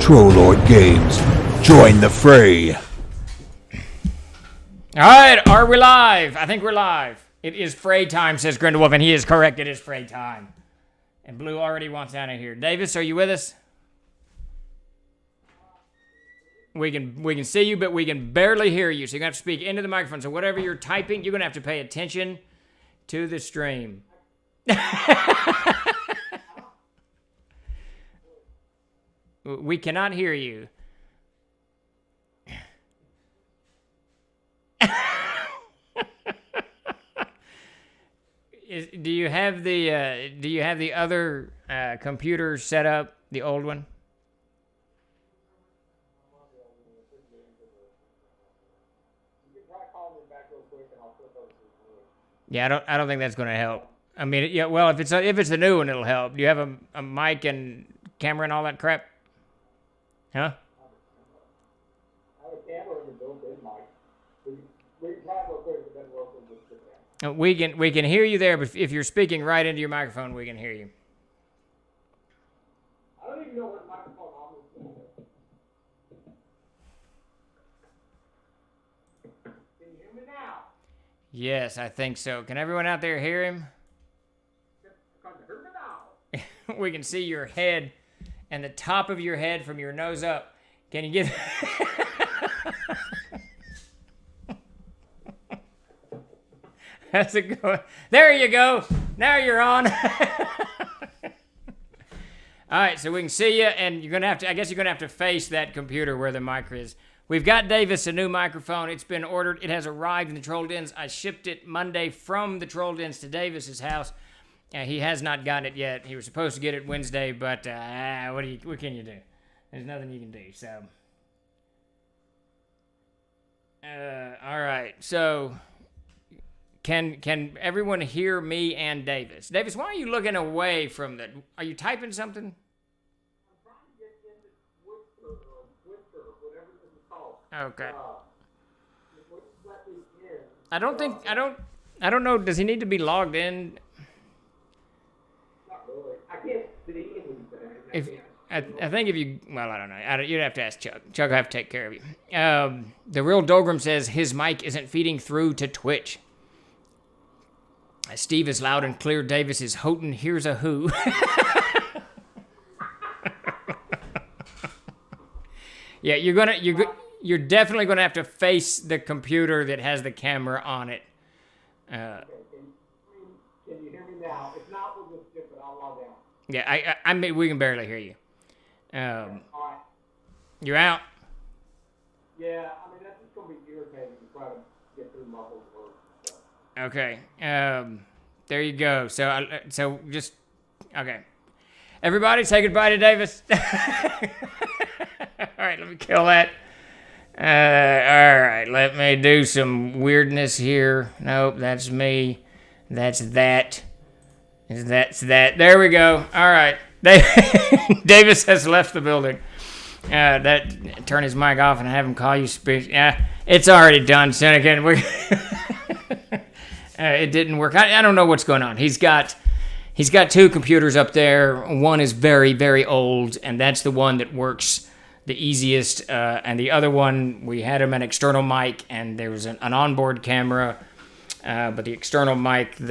Trollord Games. Join the fray. All right, are we live? I think we're live. It is fray time, says Grindelwolf, and he is correct. It is fray time. And Blue already wants out of here. Davis, are you with us? We can see you, but we can barely hear you. So you're going to have to speak into the microphone. So whatever you're typing, you're going to have to pay attention to the stream. We cannot hear you. Do you have the other computer set up, the old one? Yeah, I don't think that's going to help. I mean, yeah, well, if it's the new one, it'll help. Do you have a mic and camera and all that crap? Huh? We can hear you there, but if you're speaking right into your microphone, we can hear you. I don't even know what microphone I'm listening to. Can you hear me now? Yes, I think so. Can everyone out there hear him? Can you hear me now? We can see your head and the top of your head from your nose up. Can you get... How's it going? There you go. Now you're on. All right, so we can see you, and you're gonna have to. I guess you're gonna have to face that computer where the mic is. We've got Davis a new microphone. It's been ordered. It has arrived in the Troll Dens. I shipped it Monday from the Troll Dens to Davis's house. He has not gotten it yet. He was supposed to get it Wednesday, but what can you do? There's nothing you can do. So, all right. So. Can everyone hear me and Davis? Davis, why are you looking away from the... Are you typing something? I'm trying to get into Whisper, whatever this is called. Okay. Let me in. I don't know. Does he need to be logged in? Not really. I can't see anything. I think if you... Well, I don't know. You'd have to ask Chuck. Chuck will have to take care of you. The real Dolgrim says his mic isn't feeding through to Twitch. Steve is loud and clear. Davis is Houghton. Here's a who. Yeah, you're definitely gonna have to face the computer that has the camera on it. Can you hear me now? If not, we'll just skip it. I'll log out. Yeah, I mean, we can barely hear you. All right. You're out. Yeah, I mean that's just gonna be irritating to try to get through muffled words. So. Okay. There you go. So just okay. Everybody, say goodbye to Davis. All right, let me kill that. All right, let me do some weirdness here. Nope, that's me. That's that. That's that. There we go. All right. Davis has left the building. Turn his mic off and have him call you. Yeah, it's already done, Seneca. It didn't work. I don't know what's going on. He's got two computers up there. One is very, very old, and that's the one that works the easiest. And the other one, we had him an external mic, and there was an onboard camera. But the external mic, one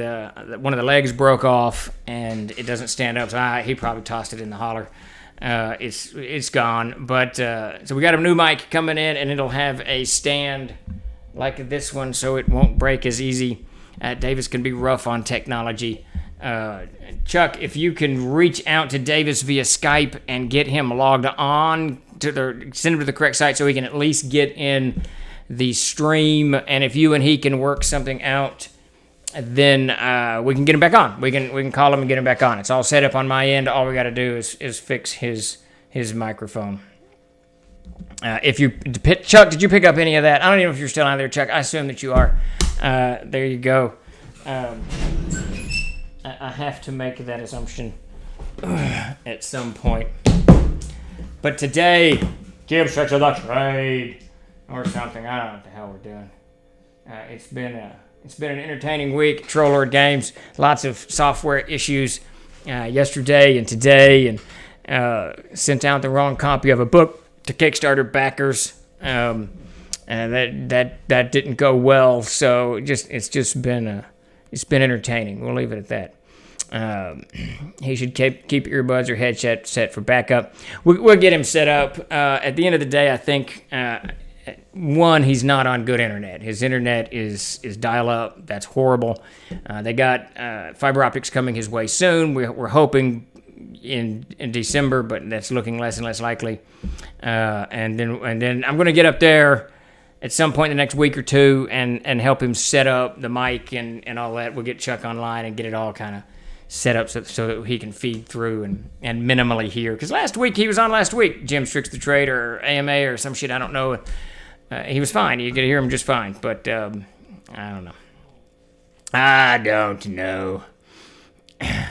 of the legs broke off, and it doesn't stand up. So he probably tossed it in the holler. It's gone. But so we got a new mic coming in, and it'll have a stand like this one, so it won't break as easy. Davis can be rough on technology. Chuck, if you can reach out to Davis via Skype and get him logged on send him to the correct site so he can at least get in the stream, and if you and he can work something out, then we can get him back on. We can call him and get him back on. It's all set up on my end. All we got to do is fix his microphone. Chuck, did you pick up any of that? I don't even know if you're still out there, Chuck. I assume that you are. There you go. I have to make that assumption at some point. But today, Gibb such a trade or something. I don't know what the hell we're doing. It's been an entertaining week at Troll Lord Games. Lots of software issues yesterday and today, and sent out the wrong copy of a book to Kickstarter backers, and that didn't go well. So it's been entertaining. We'll leave it at that. He should keep earbuds or headset set for backup. We'll get him set up. At the end of the day, I think one, he's not on good internet. His internet is dial-up. That's horrible. They got fiber optics coming his way soon. We're hoping in December, but that's looking less and less likely. And then I'm going to get up there at some point in the next week or two and help him set up the mic and all that. We'll get Chuck online and get it all kind of set up so that he can feed through and minimally hear. Because he was on last week, Jim's Tricks the Trade or AMA or some shit, I don't know. He was fine. You could hear him just fine. But I don't know. I don't know.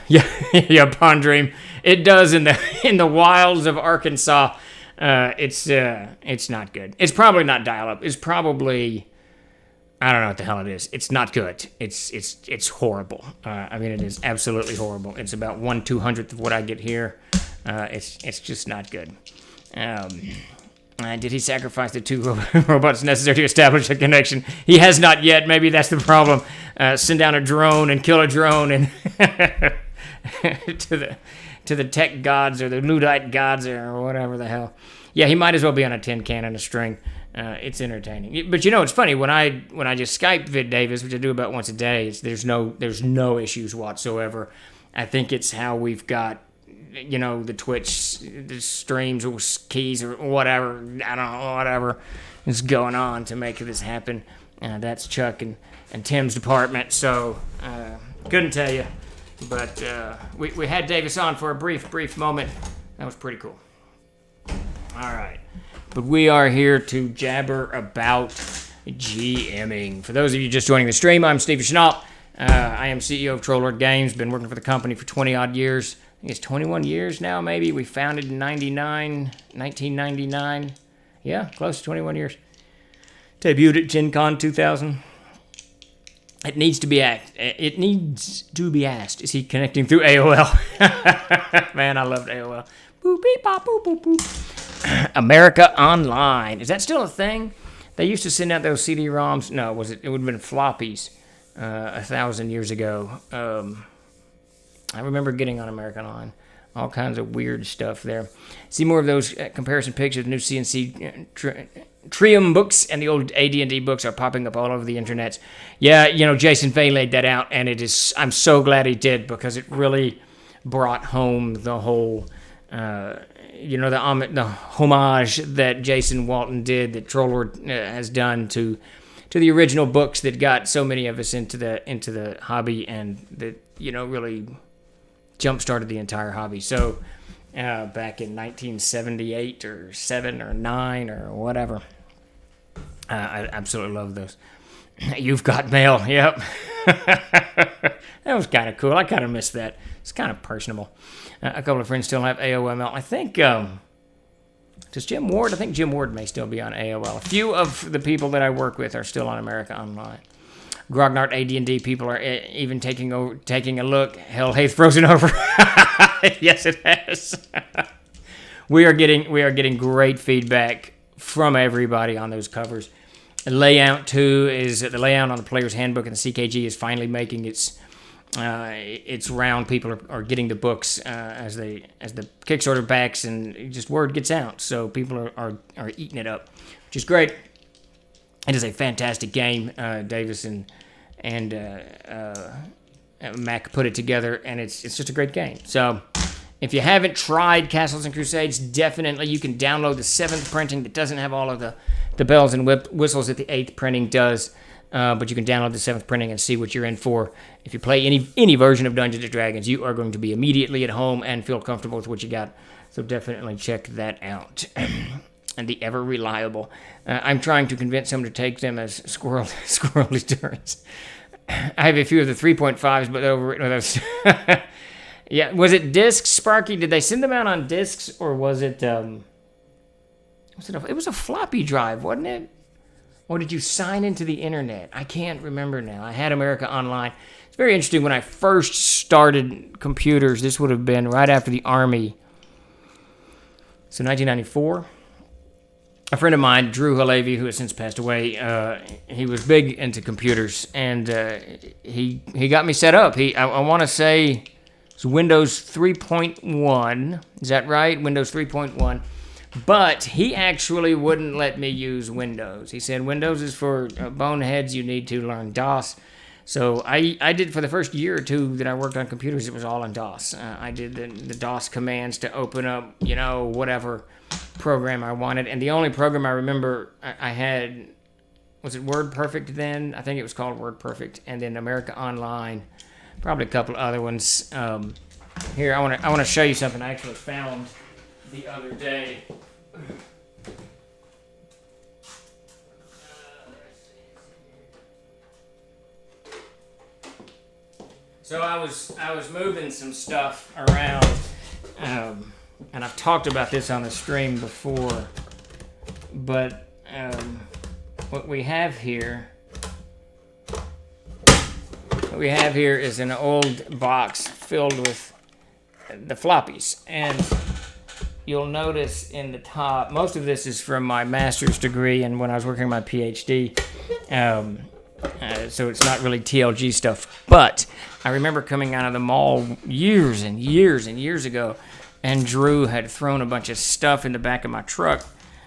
Yeah, Pond Dream. It does in the wilds of Arkansas. It's not good. It's probably not dial-up. It's probably, I don't know what the hell it is. It's not good. It's horrible. I mean, it is absolutely horrible. It's about 1/200th of what I get here. It's just not good. Did he sacrifice the 2 robots necessary to establish a connection? He has not yet. Maybe that's the problem. Send down a drone and kill a drone and to the tech gods or the Luddite gods or whatever the hell. Yeah, he might as well be on a tin can and a string. It's entertaining. But it's funny when I just Skype Vid Davis, which I do about once a day. There's no issues whatsoever. I think it's how we've got the Twitch, the streams or keys or whatever. I don't know, whatever is going on to make this happen. That's Chuck and Tim's department. So couldn't tell you. But we had Davis on for a brief moment. That was pretty cool. All right. But we are here to jabber about GMing. For those of you just joining the stream, I'm Steve Chenault. I am CEO of Trollord Games. Been working for the company for 20-odd years. I think it's 21 years now, maybe. We founded in 1999. Yeah, close to 21 years. Debuted at Gen Con 2000. It needs to be asked, is he connecting through AOL? Man, I loved AOL. Boop, beep, bop, boop, boop, boop. America Online. Is that still a thing? They used to send out those CD-ROMs. No, it would have been floppies 1,000 years ago. I remember getting on America Online. All kinds of weird stuff there. See more of those comparison pictures, new CNC Trium books and the old AD&D books are popping up all over the internet. Yeah, Jason Fay laid that out, and I'm so glad he did because it really brought home the whole, the homage that Jason Walton did, that Trollord has done to the original books that got so many of us into the hobby and that really jump-started the entire hobby. So back in 1978 or 7 or 9 or whatever. I absolutely love those. You've got mail. Yep. That was kind of cool. I kind of missed that. It's kind of personable. A couple of friends still have AOL. I think, does Jim Ward? I think Jim Ward may still be on AOL. A few of the people that I work with are still on America Online. Grognard AD&D people are even taking a look. Hell hath frozen over. Yes, it has. We are getting great feedback from everybody on those covers. The layout too is the layout on the player's handbook, and the CKG is finally making its round. People are getting the books as the Kickstarter backs, and just word gets out. So people are eating it up, which is great. It is a fantastic game. Davis and Mac put it together, and it's just a great game. So if you haven't tried Castles and Crusades, definitely you can download the 7th printing that doesn't have all of the bells and whistles that the 8th printing does. But you can download the 7th printing and see what you're in for. If you play any version of Dungeons & Dragons, you are going to be immediately at home and feel comfortable with what you got. So definitely check that out. And the ever reliable. I'm trying to convince someone to take them as squirrely turns. I have a few of the 3.5s, but overwritten with those. Yeah, was it discs, Sparky? Did they send them out on discs, or was it? It was a floppy drive, wasn't it? Or did you sign into the internet? I can't remember now. I had America Online. It's very interesting. When I first started computers, this would have been right after the Army. So 1994. A friend of mine, Drew Halevi, who has since passed away, he was big into computers, and he got me set up. I want to say it's Windows 3.1. Is that right? Windows 3.1. But he actually wouldn't let me use Windows. He said Windows is for boneheads. You need to learn DOS. So I did for the first year or two that I worked on computers. It was all in DOS. I did the DOS commands to open up, whatever program I wanted. And the only program I remember I had, was it WordPerfect then? I think it was called WordPerfect. And then America Online, probably a couple other ones. Here, I want to show you something I actually found the other day. So I was moving some stuff around, and I've talked about this on the stream before, but what we have here is an old box filled with the floppies, and you'll notice in the top, most of this is from my master's degree and when I was working on my PhD, so it's not really TLG stuff, but I remember coming out of the mall years and years and years ago, and Drew had thrown a bunch of stuff in the back of my truck.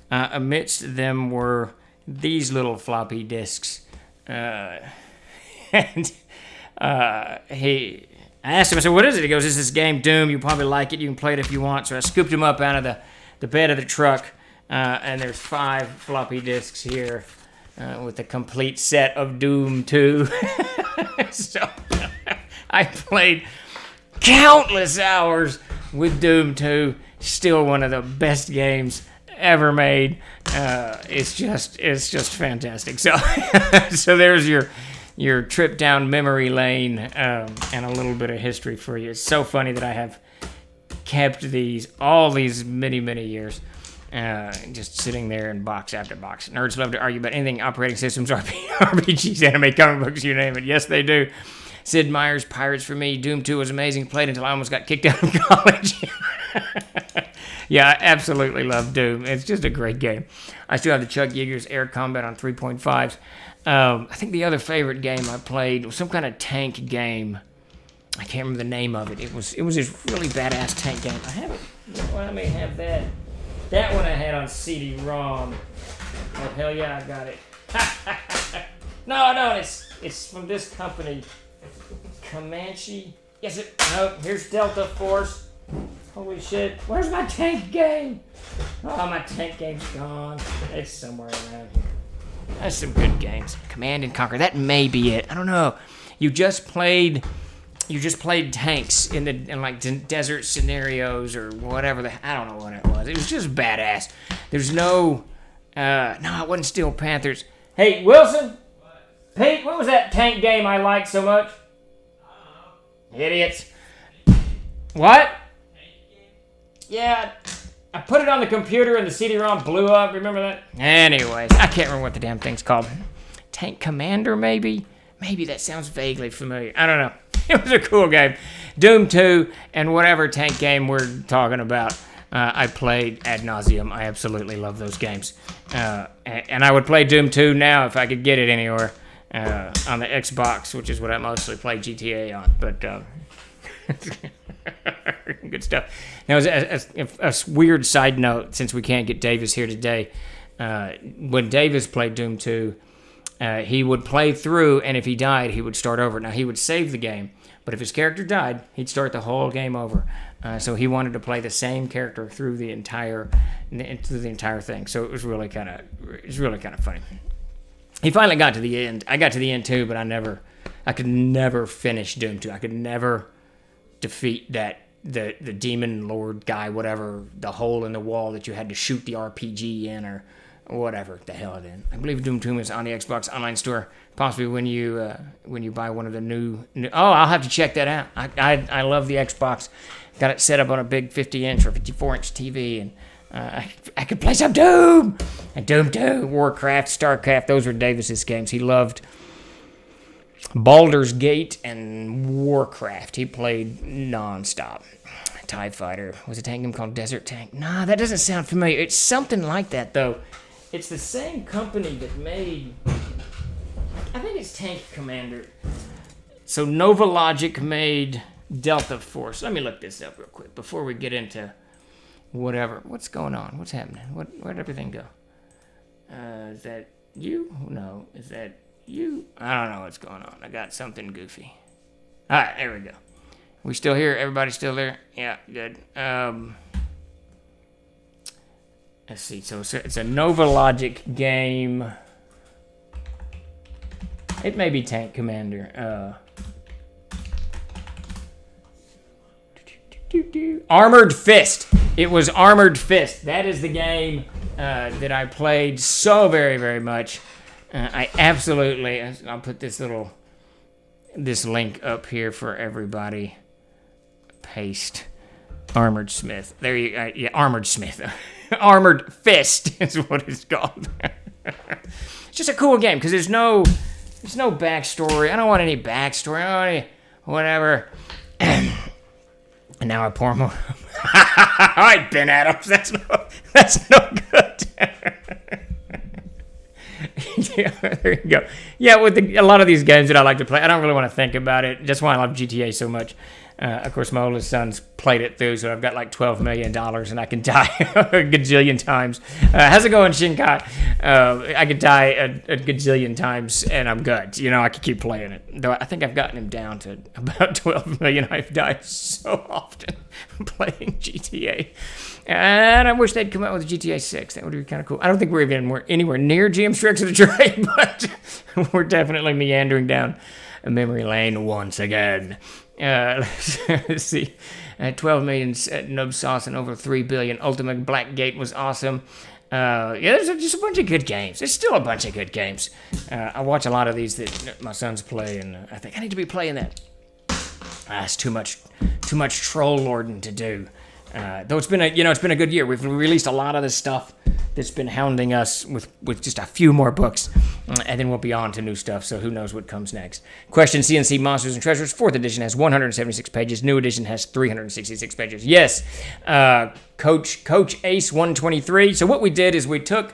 Amidst them were these little floppy disks, and I asked him, I said, what is it? He goes, this is game Doom. You'll probably like it. You can play it if you want. So I scooped him up out of the bed of the truck, and there's 5 floppy disks here with a complete set of Doom 2. So I played countless hours with Doom 2. Still one of the best games ever made. It's just fantastic. So there's your trip down memory lane, and a little bit of history for you. It's so funny that I have kept all these many, many years, just sitting there in box after box. Nerds love to argue about anything, operating systems, RPGs, anime, comic books, you name it. Yes, they do. Sid Meier's Pirates for me. Doom 2 was amazing. Played until I almost got kicked out of college. Yeah, I absolutely love Doom. It's just a great game. I still have the Chuck Yeager's Air Combat on 3.5s. I think the other favorite game I played was some kind of tank game. I can't remember the name of it. It was this really badass tank game. I have it. Well, I may have that. That one I had on CD-ROM. Oh, hell yeah, I got it. No, it's from this company. Comanche. Yes, no, here's Delta Force. Holy shit. Where's my tank game? Oh, my tank game's gone. It's somewhere around here. That's some good games. Command and Conquer. That may be it. I don't know. You just played tanks in like desert scenarios or whatever. I don't know what it was. It was just badass. There's no it wasn't Steel Panthers. Hey, Wilson? What? Pete, what was that tank game I liked so much? I don't know. Idiots. What? Yeah, I put it on the computer and the CD-ROM blew up. Remember that? Anyways, I can't remember what the damn thing's called. Tank Commander, maybe? Maybe that sounds vaguely familiar. I don't know. It was a cool game. Doom 2 and whatever tank game we're talking about, I played ad nauseum. I absolutely love those games. And I would play Doom 2 now if I could get it anywhere on the Xbox, which is what I mostly play GTA on. But good stuff. Now, as a weird side note, since we can't get Davis here today, when Davis played Doom 2, he would play through, and if he died, he would start over. Now, he would save the game, but if his character died, he'd start the whole game over. So he wanted to play the same character through the entire thing. So it was really kind of funny. He finally got to the end. I got to the end too, but I could never finish Doom 2. I could never defeat the demon lord guy, whatever, the hole in the wall that you had to shoot the RPG in or whatever the hell it is. I believe Doom 2 is on the Xbox Online Store, possibly when you buy one of the new. Oh, I'll have to check that out. I love the Xbox. Got it set up on a big 50-inch or 54-inch TV, and I could play some Doom. And Doom 2, Warcraft, StarCraft, those were Davis's games. He loved Baldur's Gate and Warcraft. He played nonstop. TIE Fighter. Was a tank game called Desert Tank? Nah, that doesn't sound familiar. It's something like that, though. It's the same company that made... I think it's Tank Commander. So Nova Logic made Delta Force. Let me look this up real quick before we get into whatever. What's going on? What's happening? Where'd everything go? Is that you? No. Is that you? I don't know what's going on. I got something goofy. All right, there we go. We still here? Everybody still there? Yeah, good. Let's see. So it's a Nova Logic game. It may be Tank Commander. Armored Fist. It was Armored Fist. That is the game that I played so very, very much. I absolutely... I'll put this link up here for everybody. Paste. Armored Smith. There you go. Yeah, Armored Smith. Armored Fist is what it's called. It's just a cool game because there's no backstory. I don't want any backstory. I don't want any whatever. And now I pour more. All right, Ben Adams. That's no good. Yeah, there you go. Yeah, with a lot of these games that I like to play, I don't really want to think about it. That's why I love GTA so much. Of course, my oldest son's played it through, so I've got like $12 million, and I can die a gajillion times. How's it going, Shinkai? I could die a gajillion times, and I'm good. You know, I could keep playing it. Though I think I've gotten him down to about 12 million. I've died so often playing GTA. And I wish they'd come out with GTA 6. That would be kind of cool. I don't think we're even anywhere near GM's Tricks of the Trade, but we're definitely meandering down a memory lane once again. Let's see. 12 million nub sauce and over 3 billion. Ultimate Blackgate was awesome. Yeah, there's just a bunch of good games. There's still a bunch of good games. I watch a lot of these that my sons play, and I think I need to be playing that. It's too much troll lording to do. Though it's been a good year. We've released a lot of the stuff that's been hounding us with just a few more books, and then we'll be on to new stuff. So who knows what comes next? Question CNC Monsters and Treasures 4th edition has 176 pages. New edition has 366 pages. Yes, Coach Ace 123. So what we did is we took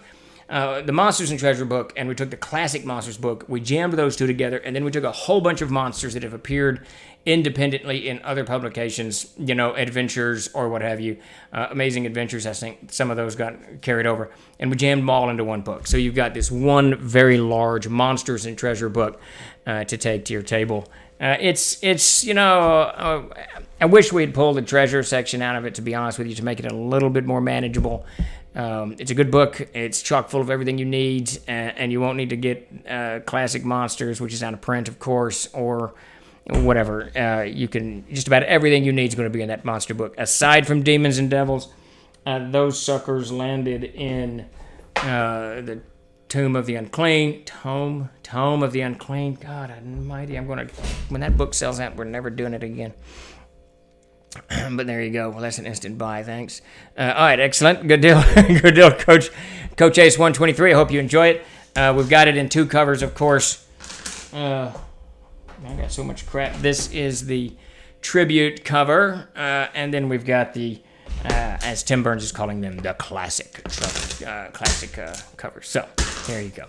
the Monsters and Treasure book and we took the classic Monsters book. We jammed those two together, and then we took a whole bunch of monsters that have appeared independently in other publications, adventures or what have you. Amazing Adventures, I think some of those got carried over, and we jammed them all into one book. So you've got this one very large Monsters and Treasure book to take to your table. I wish we had pulled the treasure section out of it, to be honest with you, to make it a little bit more manageable. It's a good book. It's chock full of everything you need, and you won't need to get Classic Monsters, which is out of print, of course, or whatever. You can, just about everything you need is going to be in that monster book. Aside from Demons and Devils, those suckers landed in the Tomb of the Unclean. Tome of the Unclean. God almighty, when that book sells out, we're never doing it again. But there you go. Well, that's an instant buy. Thanks. All right, excellent. Good deal. Good deal, Coach Ace 123. I hope you enjoy it. We've got it in 2 covers, of course. I got so much crap. This is the tribute cover, and then we've got the, as Tim Burns is calling them, the classic cover. So there you go.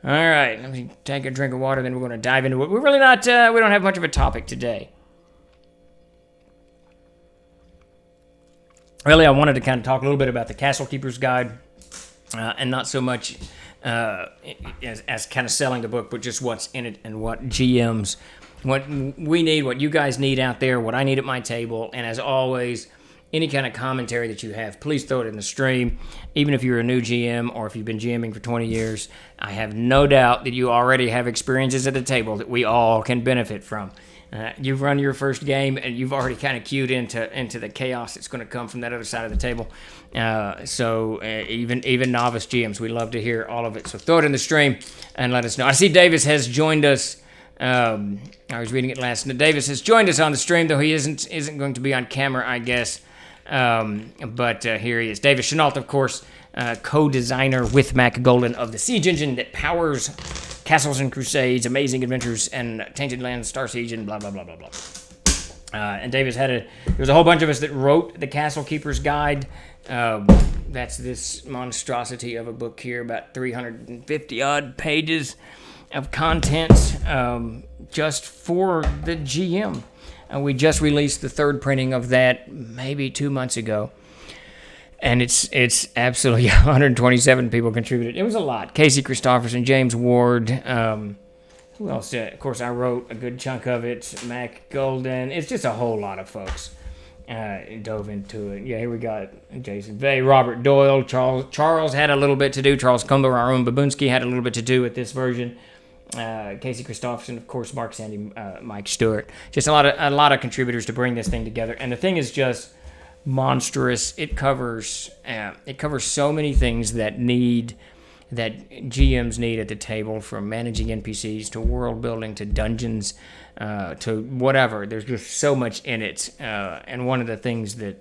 All right, let me take a drink of water, then we're going to dive into it. We're really not. We don't have much of a topic today. Really, I wanted to kind of talk a little bit about the Castle Keeper's Guide, and not so much as kind of selling the book, but just what's in it and what GMs, what we need, what you guys need out there, what I need at my table. And as always, any kind of commentary that you have, please throw it in the stream. Even if you're a new GM or if you've been GMing for 20 years, I have no doubt that you already have experiences at the table that we all can benefit from. You've run your first game, and you've already kind of cued into the chaos that's going to come from that other side of the table. So even novice GMs, we love to hear all of it. So throw it in the stream and let us know. I see Davis has joined us. I was reading it last night. Davis has joined us on the stream, though he isn't going to be on camera, I guess. But here he is. Davis Chenault, of course, co-designer with Mac Golden of the Siege engine that powers Castles and Crusades, Amazing Adventures, and Tainted Lands, Star Siege, and blah, blah, blah, blah, blah. And Davis there was a whole bunch of us that wrote the Castle Keeper's Guide. That's this monstrosity of a book here, about 350 odd pages of content just for the GM. And we just released the third printing of that maybe 2 months ago. And it's absolutely 127 people contributed. It was a lot. Casey Christopherson, James Ward, who else did? Of course, I wrote a good chunk of it. Mac Golden. It's just a whole lot of folks dove into it. Yeah, here we got Jason Vay, Robert Doyle, Charles had a little bit to do. Charles Kumber, our own Babunski, had a little bit to do with this version. Casey Christopherson, of course, Mark Sandy, Mike Stewart. Just a lot of contributors to bring this thing together. And the thing is just monstrous. It covers so many things that GMs need at the table, from managing NPCs to world building to dungeons to whatever. There's just so much in it, and one of the things that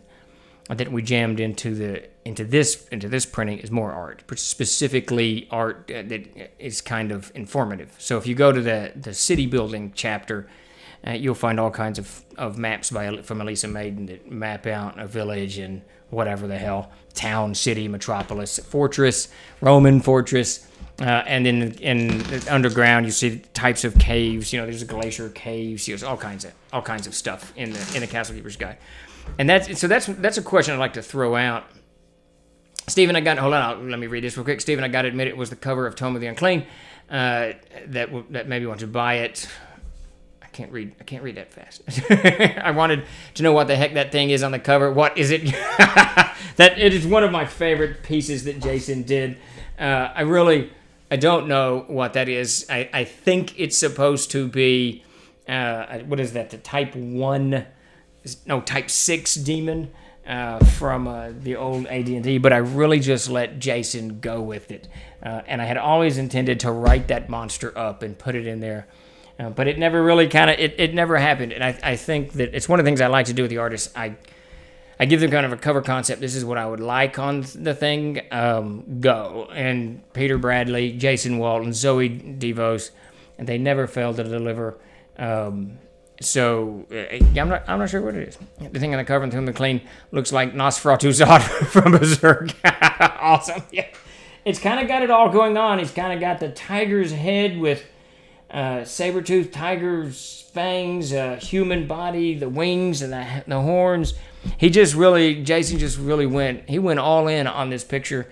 we jammed into this printing is more art, specifically art that is kind of informative. So if you go to the city building chapter, you'll find all kinds of maps from Elisa Maiden that map out a village and whatever the hell, town, city, metropolis, fortress, Roman fortress, and then in the underground you see types of caves. There's a glacier caves. There's all kinds of stuff in the Castle Keeper's Guide, and that's a question I'd like to throw out. Stephen, let me read this real quick. Stephen, I got to admit, it was the cover of Tome of the Unclean that made me want to buy it. I can't read that fast. I wanted to know what the heck that thing is on the cover. What is it? That it is one of my favorite pieces that Jason did. I don't know what that is. I think it's supposed to be what is that? The Type 6 demon from the old AD&D. But I really just let Jason go with it, and I had always intended to write that monster up and put it in there. But it never really it never happened. And I think that it's one of the things I like to do with the artists. I give them kind of a cover concept. This is what I would like on the thing. Go. And Peter Bradley, Jason Walton, Zoe DeVos, and they never fail to deliver. So I'm not sure what it is. The thing on the cover in Tome of the Clean looks like Nosferatu Zod from Berserk. Awesome. Yeah. It's kind of got it all going on. It's kind of got the tiger's head with saber-toothed tiger's fangs, human body, the wings and the horns. Jason just really went all in on this picture,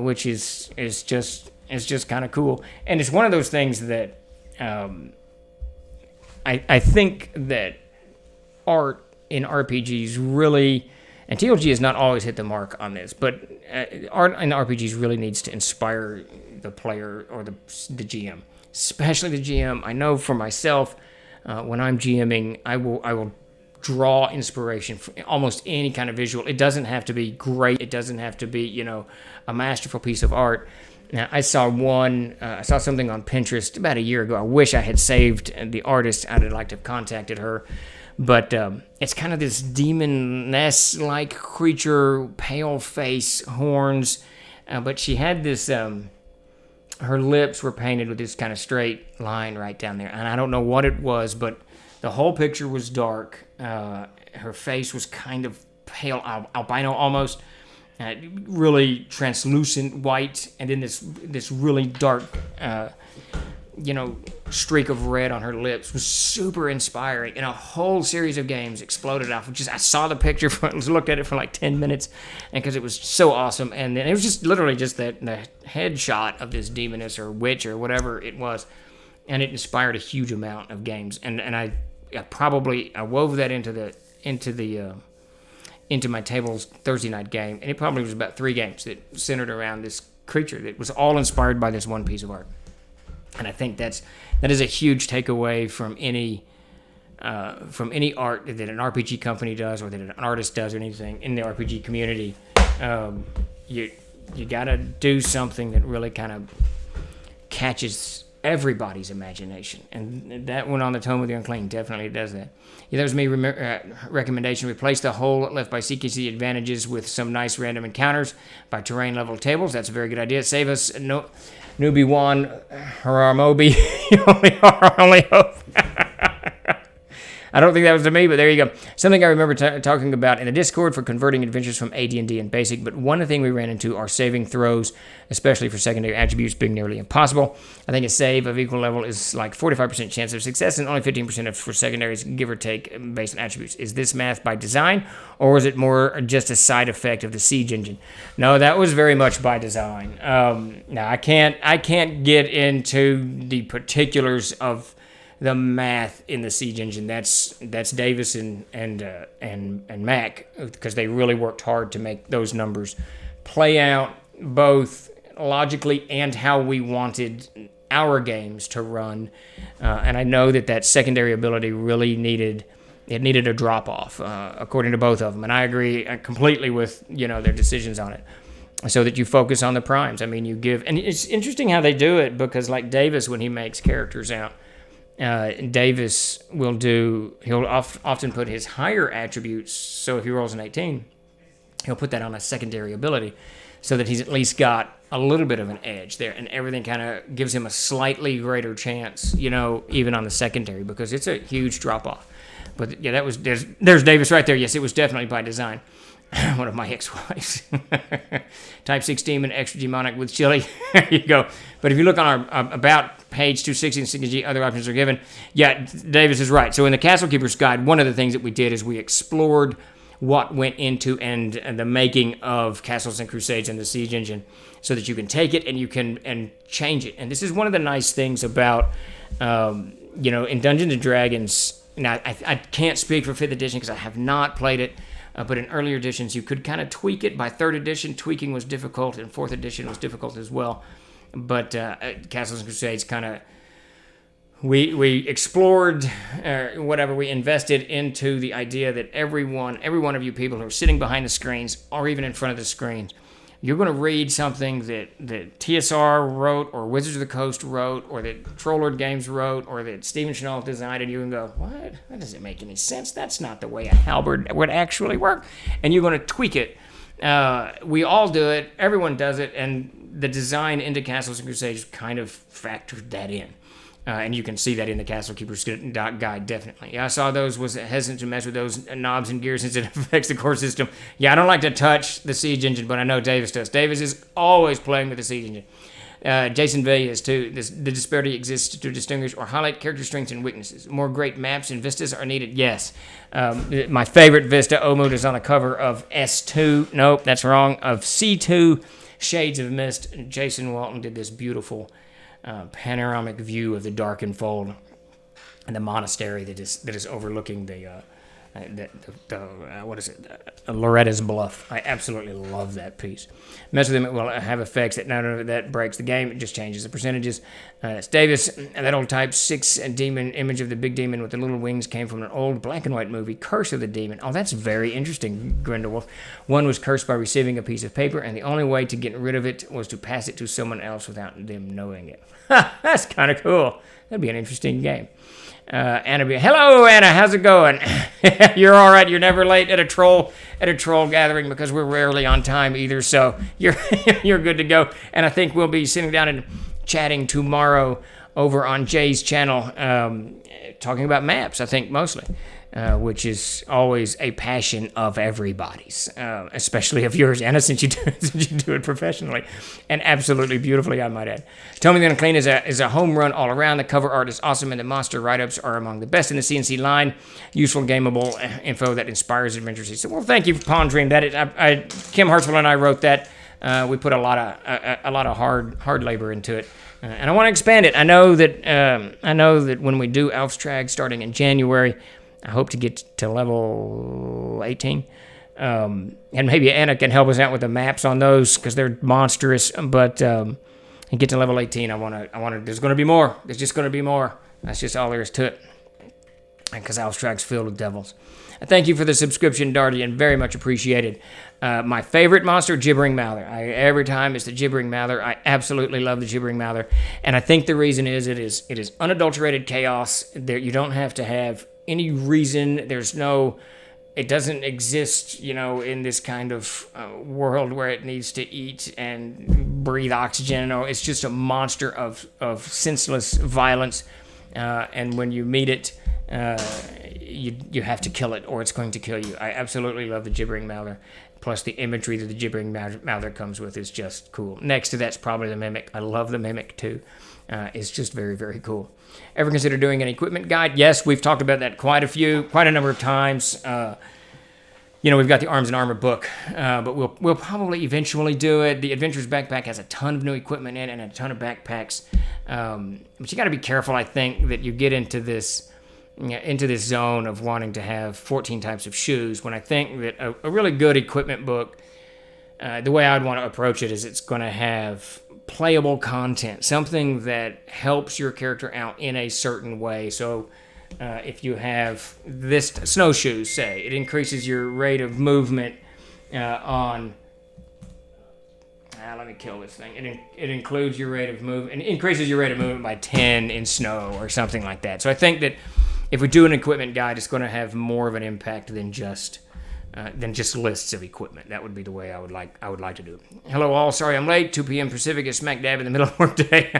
which is just kind of cool. And it's one of those things that I think that art in RPGs really, and TLG has not always hit the mark on this, but art in RPGs really needs to inspire the player or the GM. Especially the GM. I know for myself, when I'm GMing, I will draw inspiration from almost any kind of visual. It doesn't have to be great. It doesn't have to be, a masterful piece of art. Now, I saw something on Pinterest about a year ago. I wish I had saved the artist. I'd like to have contacted her. But it's kind of this demoness-like creature, pale face, horns. But she had this... her lips were painted with this kind of straight line right down there. And I don't know what it was, but the whole picture was dark. Her face was kind of pale, albino almost. Really translucent white. And then this really dark, streak of red on her lips was super inspiring. And a whole series of games exploded off. I saw the picture, looked at it for like 10 minutes, and because it was so awesome. And then it was just literally just the headshot of this demoness or witch or whatever it was, and it inspired a huge amount of games. And I wove that into my table's Thursday night game, and it probably was about 3 games that centered around this creature that was all inspired by this one piece of art. And I think that is a huge takeaway from any art that an RPG company does or that an artist does or anything in the RPG community. You gotta do something that really kind of catches everybody's imagination, and that one on the Tome of the Unclean definitely does that. Yeah, there's me recommendation: replace the hole left by CKC advantages with some nice random encounters by terrain level tables. That's a very good idea. Save us newbie one Haramobi. Only hope. I don't think that was to me, but there you go. Something I remember talking about in the Discord for converting adventures from AD&D and Basic, but one thing we ran into are saving throws, especially for secondary attributes, being nearly impossible. I think a save of equal level is like 45% chance of success and only 15% for secondaries, give or take, based on attributes. Is this math by design, or is it more just a side effect of the Siege engine? No, that was very much by design. Now, I can't get into the particulars of the math in the Siege engine. That's Davis and Mac, because they really worked hard to make those numbers play out both logically and how we wanted our games to run. And I know that secondary ability really needed a drop off, according to both of them. And I agree completely with their decisions on it, so that you focus on the primes. I mean, you give, and it's interesting how they do it, because like Davis, when he makes characters out, Davis he'll often put his higher attributes. So if he rolls an 18, he'll put that on a secondary ability, so that he's at least got a little bit of an edge there, and everything kind of gives him a slightly greater chance, even on the secondary, because it's a huge drop off. But yeah, there's Davis right there. Yes, it was definitely by design. One of my ex-wives. Type 6 demon, extra demonic with chili. There you go. But if you look on our about page 260 and 60G, other options are given. Yeah, Davis is right. So in the Castle Keeper's Guide, one of the things that we did is we explored what went into and the making of Castles and Crusades and the Siege engine, so that you can take it and you can change it. And this is one of the nice things about, in Dungeons and Dragons. Now, I can't speak for 5th edition because I have not played it. But in earlier editions, you could kind of tweak it. By 3rd edition, tweaking was difficult, and 4th edition was difficult as well. But Castles and Crusades we explored whatever. We invested into the idea that every one of you people who are sitting behind the screens or even in front of the screens, you're going to read something that TSR wrote, or Wizards of the Coast wrote, or that Trollord Games wrote, or that Stephen Chenault designed, and you can go, what? That doesn't make any sense. That's not the way a halberd would actually work. And you're going to tweak it. We all do it. Everyone does it. And the design into Castles and Crusades kind of factored that in. And you can see that in the Castle Keeper's Guide, definitely. Yeah, I saw those, was hesitant to mess with those knobs and gears since it affects the core system. Yeah, I don't like to touch the Siege engine, but I know Davis does. Davis is always playing with the Siege engine. Jason V is too. The disparity exists to distinguish or highlight character strengths and weaknesses. More great maps and vistas are needed. Yes. My favorite vista, Omud, is on the cover of S2. Nope, that's wrong. Of C2, Shades of Mist. Jason Walton did this beautiful panoramic view of the Darkened Fold and the monastery that is overlooking what is it? Loretta's Bluff. I absolutely love that piece. Mess with them, it will have effects that none of that breaks the game. It just changes the percentages. It's Davis. That old Type 6 demon image of the big demon with the little wings came from an old black and white movie, Curse of the Demon. Oh, that's very interesting, Grindelwolf. One was cursed by receiving a piece of paper, and the only way to get rid of it was to pass it to someone else without them knowing it. That's kind of cool. That'd be an interesting game. Anna, hello Anna, how's it going? You're all right. You're never late at a troll gathering, because we're rarely on time either. So you're good to go. And I think we'll be sitting down and chatting tomorrow over on Jay's channel, talking about maps. I think mostly, which is always a passion of everybody's, especially of yours, Anna, since you do it professionally and absolutely beautifully, I might add. Tell Me the Unclean is a home run all around. The cover art is awesome, and the monster write-ups are among the best in the CNC line. Useful, gameable info that inspires adventures. So, well, thank you for pondering that. Kim Hartsville and I wrote that. We put a lot of hard labor into it. And I want to expand it. I know that when we do Elfstrag starting in January, I hope to get to level 18. And maybe Anna can help us out with the maps on those, because they're monstrous. But and get to level 18, I want to. There's going to be more. There's just going to be more. That's just all there is to it. Because Elfstrag's filled with devils. Thank you for the subscription, Dardian. Very much appreciated. My favorite monster, Gibbering Mallard. Every time it's the Gibbering Mallard. I absolutely love the Gibbering Mallard. And I think the reason is it is unadulterated chaos. There, you don't have to have any reason. It doesn't exist, in this kind of world where it needs to eat and breathe oxygen. It's just a monster of senseless violence. And when you meet it, you have to kill it or it's going to kill you. I absolutely love the Gibbering Mallard. Plus the imagery that the Gibbering Mother comes with is just cool. Next to that's probably the Mimic. I love the Mimic too. It's just very, very cool. Ever consider doing an equipment guide? Yes, we've talked about that quite a number of times. We've got the Arms and Armor book, but we'll probably eventually do it. The Adventurer's Backpack has a ton of new equipment in it and a ton of backpacks. But you got to be careful, I think, that you get into this zone of wanting to have 14 types of shoes, when I think that a really good equipment book, the way I'd want to approach it is it's going to have playable content, something that helps your character out in a certain way. So if you have this snowshoes, say, it increases your rate of movement on... let me kill this thing. It includes your rate of movement, and increases your rate of movement by 10 in snow or something like that. So I think that if we do an equipment guide, it's going to have more of an impact than just lists of equipment. That would be the way I would like to do it. Hello all, sorry I'm late. 2 p.m. Pacific is smack dab in the middle of work day.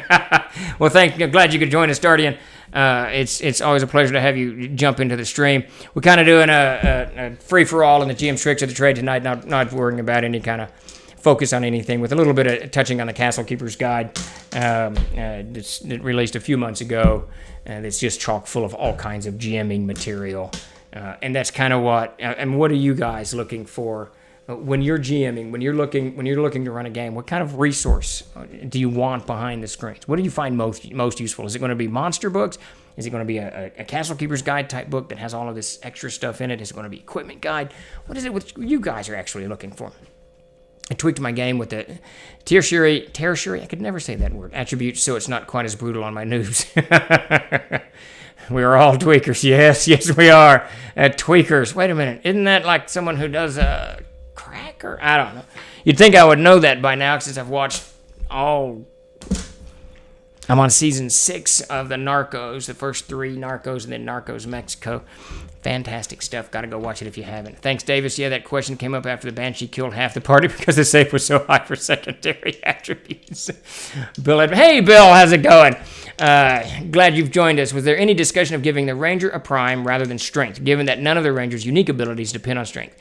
Well, I'm glad you could join us, Dardian. It's always a pleasure to have you jump into the stream. We're kind of doing a free for all in the GM's Tricks of the Trade tonight. Not worrying about any kind of focus on anything, with a little bit of touching on the Castle Keeper's Guide that's released a few months ago. It's just chock full of all kinds of GMing material. And that's kind of what are you guys looking for when you're GMing, when you're looking to run a game? What kind of resource do you want behind the screens? What do you find most useful? Is it going to be monster books? Is it going to be a Castle Keeper's Guide type book that has all of this extra stuff in it? Is it going to be equipment guide? What is it what you guys are actually looking for? I tweaked my game with the tertiary, I could never say that word, attributes, so it's not quite as brutal on my noobs. We are all tweakers. Yes, we are. Tweakers. Wait a minute. Isn't that like someone who does a crack? Or I don't know. You'd think I would know that by now, since I've watched all... I'm on season 6 of the Narcos, the first 3 Narcos, and then Narcos Mexico. Fantastic stuff. Got to go watch it if you haven't. Thanks, Davis. Yeah, that question came up after the Banshee killed half the party because the safe was so high for secondary attributes. Hey, Bill, how's it going? Glad you've joined us. Was there any discussion of giving the Ranger a prime rather than strength, given that none of the Ranger's unique abilities depend on strength?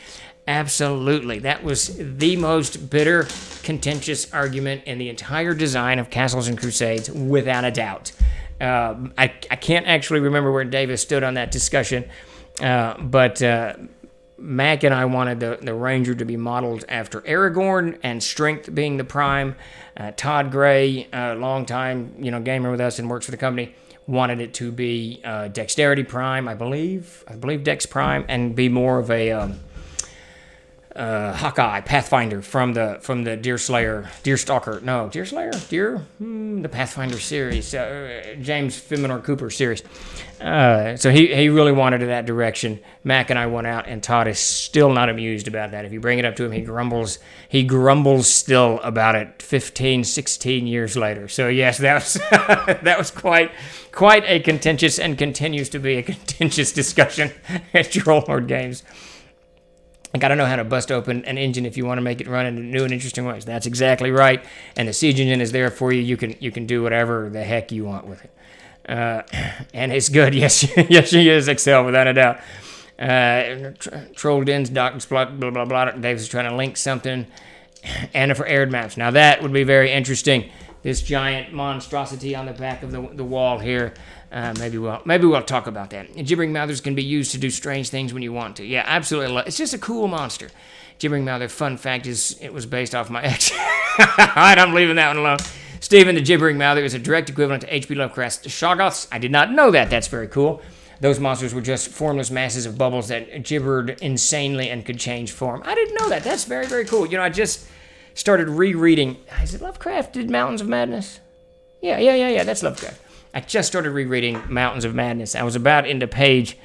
Absolutely. That was the most bitter, contentious argument in the entire design of Castles and Crusades, without a doubt. I can't actually remember where Davis stood on that discussion, but Mac and I wanted the Ranger to be modeled after Aragorn, and strength being the prime. Todd Gray, longtime gamer with us and works for the company, wanted it to be dexterity prime, I believe Dex prime, and be more of a Hawkeye, Pathfinder from the the Pathfinder series, James Fimenor Cooper series. So he really wanted it that direction. Mac and I went out, and Todd is still not amused about that. If you bring it up to him, he grumbles. He grumbles still about it 15, 16 years later. So yes, that was that was quite a contentious, and continues to be a contentious discussion at Trollhorde Games. I got to know how to bust open an engine if you want to make it run in new and interesting ways. That's exactly right. And the Siege engine is there for you. You can do whatever the heck you want with it. And it's good. Yes, she is Excel, without a doubt. Troll Dens, Doc, blah, blah, blah, blah. Dave's is trying to link something. And for aired maps. Now that would be very interesting. This giant monstrosity on the back of the wall here. Maybe we'll talk about that. Gibbering Mothers can be used to do strange things when you want to. Yeah, absolutely. It's just a cool monster. Gibbering Mother, fun fact is, it was based off my ex. All right, I'm leaving that one alone. Stephen, the Gibbering Mother is a direct equivalent to H.P. Lovecraft's Shoggoths. I did not know that. That's very cool. Those monsters were just formless masses of bubbles that gibbered insanely and could change form. I didn't know that. That's very, very cool. I just started rereading. Is it Lovecraft did Mountains of Madness? Yeah. That's Lovecraft. I just started rereading Mountains of Madness. I was about into page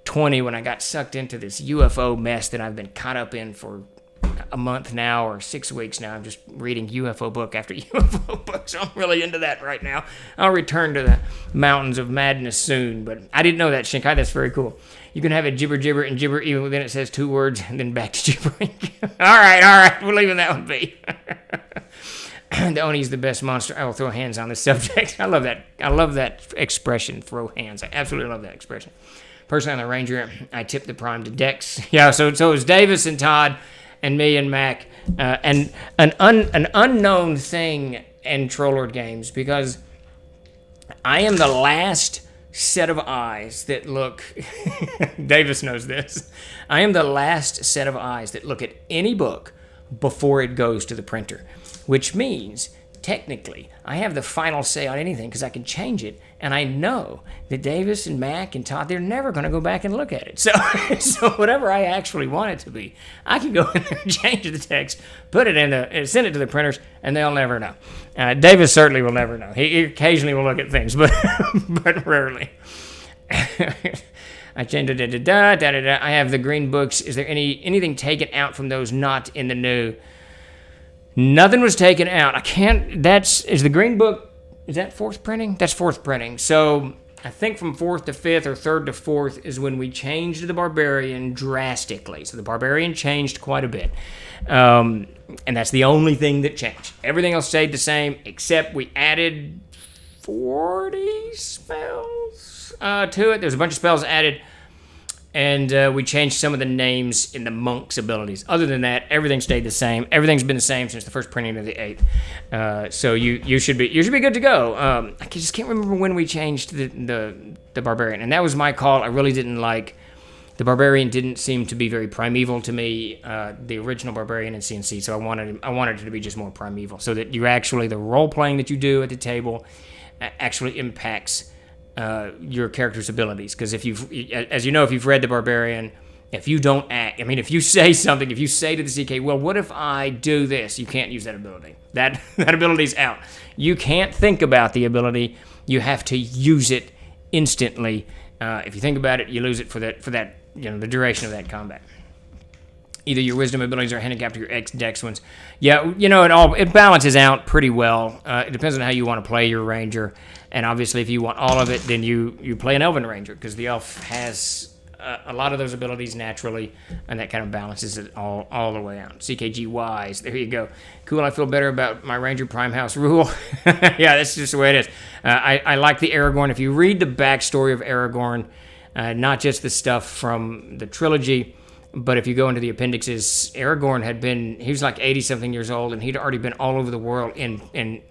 20 when I got sucked into this UFO mess that I've been caught up in for a month now, or 6 weeks now. I'm just reading UFO book after UFO book, so I'm really into that right now. I'll return to the Mountains of Madness soon, but I didn't know that, Shinkai. That's very cool. You can have it gibber and gibber even within it says 2 words, and then back to gibbering. All right, we're leaving that one be. The Oni's the best monster. I will throw hands on this subject. I love that expression, throw hands. I absolutely love that expression. personally on the Ranger, I tipped the prime to Dex. Yeah, so it was Davis and Todd and me and Mac, and an unknown thing in Trollord games, because I am the last set of eyes that look, Davis knows this, I am the last set of eyes that look at any book before it goes to the printer, which means technically I have the final say on anything because I can change it, and I know that Davis and Mac and Todd, they're never going to go back and look at it. So whatever I actually want it to be, I can go in there and change the text, put it in and send it to the printers, and they'll never know. Davis certainly will never know. He occasionally will look at things, but but rarely. I changed it. I have the green books. Is there anything taken out from those not in the new? Nothing was taken out. I can't. Is the green book? Is that fourth printing? That's fourth printing. So I think from fourth to fifth or third to fourth is when we changed the Barbarian drastically. So the Barbarian changed quite a bit, and that's the only thing that changed. Everything else stayed the same, except we added 40 spells to it. There's a bunch of spells added, and we changed some of the names in the monk's abilities. Other than that, everything stayed the same. Everything's been the same since the first printing of the 8th. So you should be good to go. I just can't remember when we changed the Barbarian, and that was my call. I really didn't like the Barbarian. Didn't seem to be very primeval to me. The original Barbarian in CNC, so I wanted it to be just more primeval, so that you actually, the role playing that you do at the table actually impacts your character's abilities. Because if you've read the Barbarian, if you don't act, if you say something, if you say to the CK, well, what if I do this? You can't use that ability. That ability's out. You can't think about the ability. You have to use it instantly. If you think about it, you lose it for that the duration of that combat. Either your wisdom abilities are handicapped or your dex ones. Yeah, it balances out pretty well. It depends on how you want to play your ranger. And obviously, if you want all of it, then you play an elven ranger, because the elf has a lot of those abilities naturally, and that kind of balances it all the way out. CKG wise, there you go. Cool, I feel better about my ranger prime house rule. Yeah, that's just the way it is. I like the Aragorn. If you read the backstory of Aragorn, not just the stuff from the trilogy, but if you go into the appendixes, Aragorn he was like 80-something years old, and he'd already been all over the world in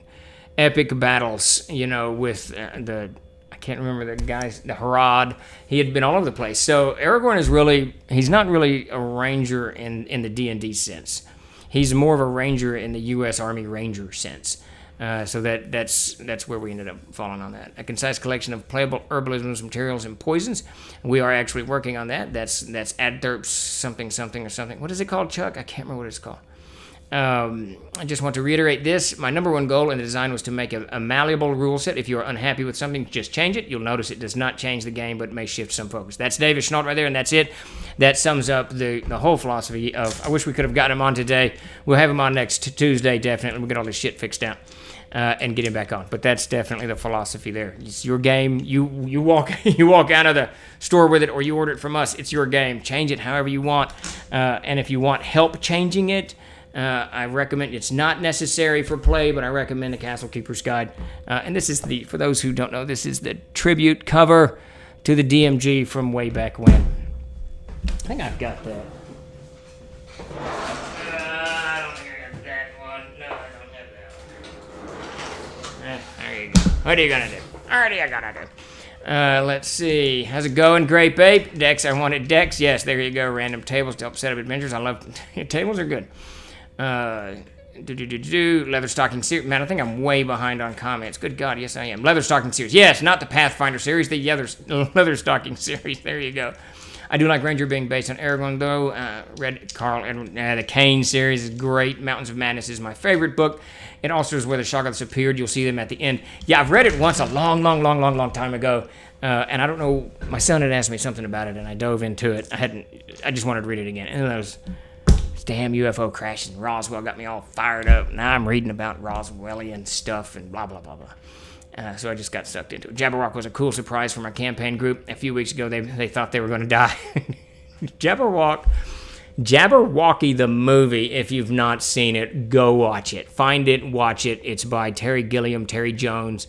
epic battles, with I can't remember the guys, the Harad. He had been all over the place. So Aragorn he's not really a ranger in the D&D sense. He's more of a ranger in the U.S. Army Ranger sense. So that's where we ended up falling on that. A concise collection of playable herbalisms, materials, and poisons. We are actually working on that. That's Adderps something or something. What is it called, Chuck? I can't remember what it's called. I just want to reiterate this. My number one goal in the design was to make a malleable rule set. If you are unhappy with something, just change it. You'll notice it does not change the game, but may shift some focus. That's David Chenault right there, and that's it. That sums up the whole philosophy of, I wish we could have gotten him on today. We'll have him on next Tuesday, definitely. We'll get all this shit fixed out and get him back on. But that's definitely the philosophy there. It's your game. You walk out of the store with it, or you order it from us. It's your game. Change it however you want. And if you want help changing it, I recommend, it's not necessary for play, but I recommend the Castle Keeper's Guide. And this is for those who don't know, this is the tribute cover to the DMG from way back when. I think I've got that. I don't think I got that one. No, I don't have that one. There you go. What are you going to do? Alrighty, I got to do. Let's see. How's it going, Grape Ape? Dex, I wanted Dex. Yes, there you go. Random tables to help set up adventures. I love tables are good. Leather Stocking series. Man, I think I'm way behind on comments. Good God, yes I am. Leather Stocking series. Yes, not the Pathfinder series, the Leather Stocking series. There you go. I do like Ranger being based on Aragorn, though. Read Carl Edward. The Kane series is great. Mountains of Madness is my favorite book. It also is where the Shoggoths appeared. You'll see them at the end. Yeah, I've read it once a long time ago. And I don't know. My son had asked me something about it, and I dove into it. I just wanted to read it again. And those damn UFO crashes in Roswell got me all fired up. Now I'm reading about Roswellian stuff and blah, blah, blah, blah. So I just got sucked into it. Jabberwock was a cool surprise for my campaign group. A few weeks ago, they thought they were going to die. Jabberwocky the movie, if you've not seen it, go watch it. Find it, watch it. It's by Terry Gilliam, Terry Jones.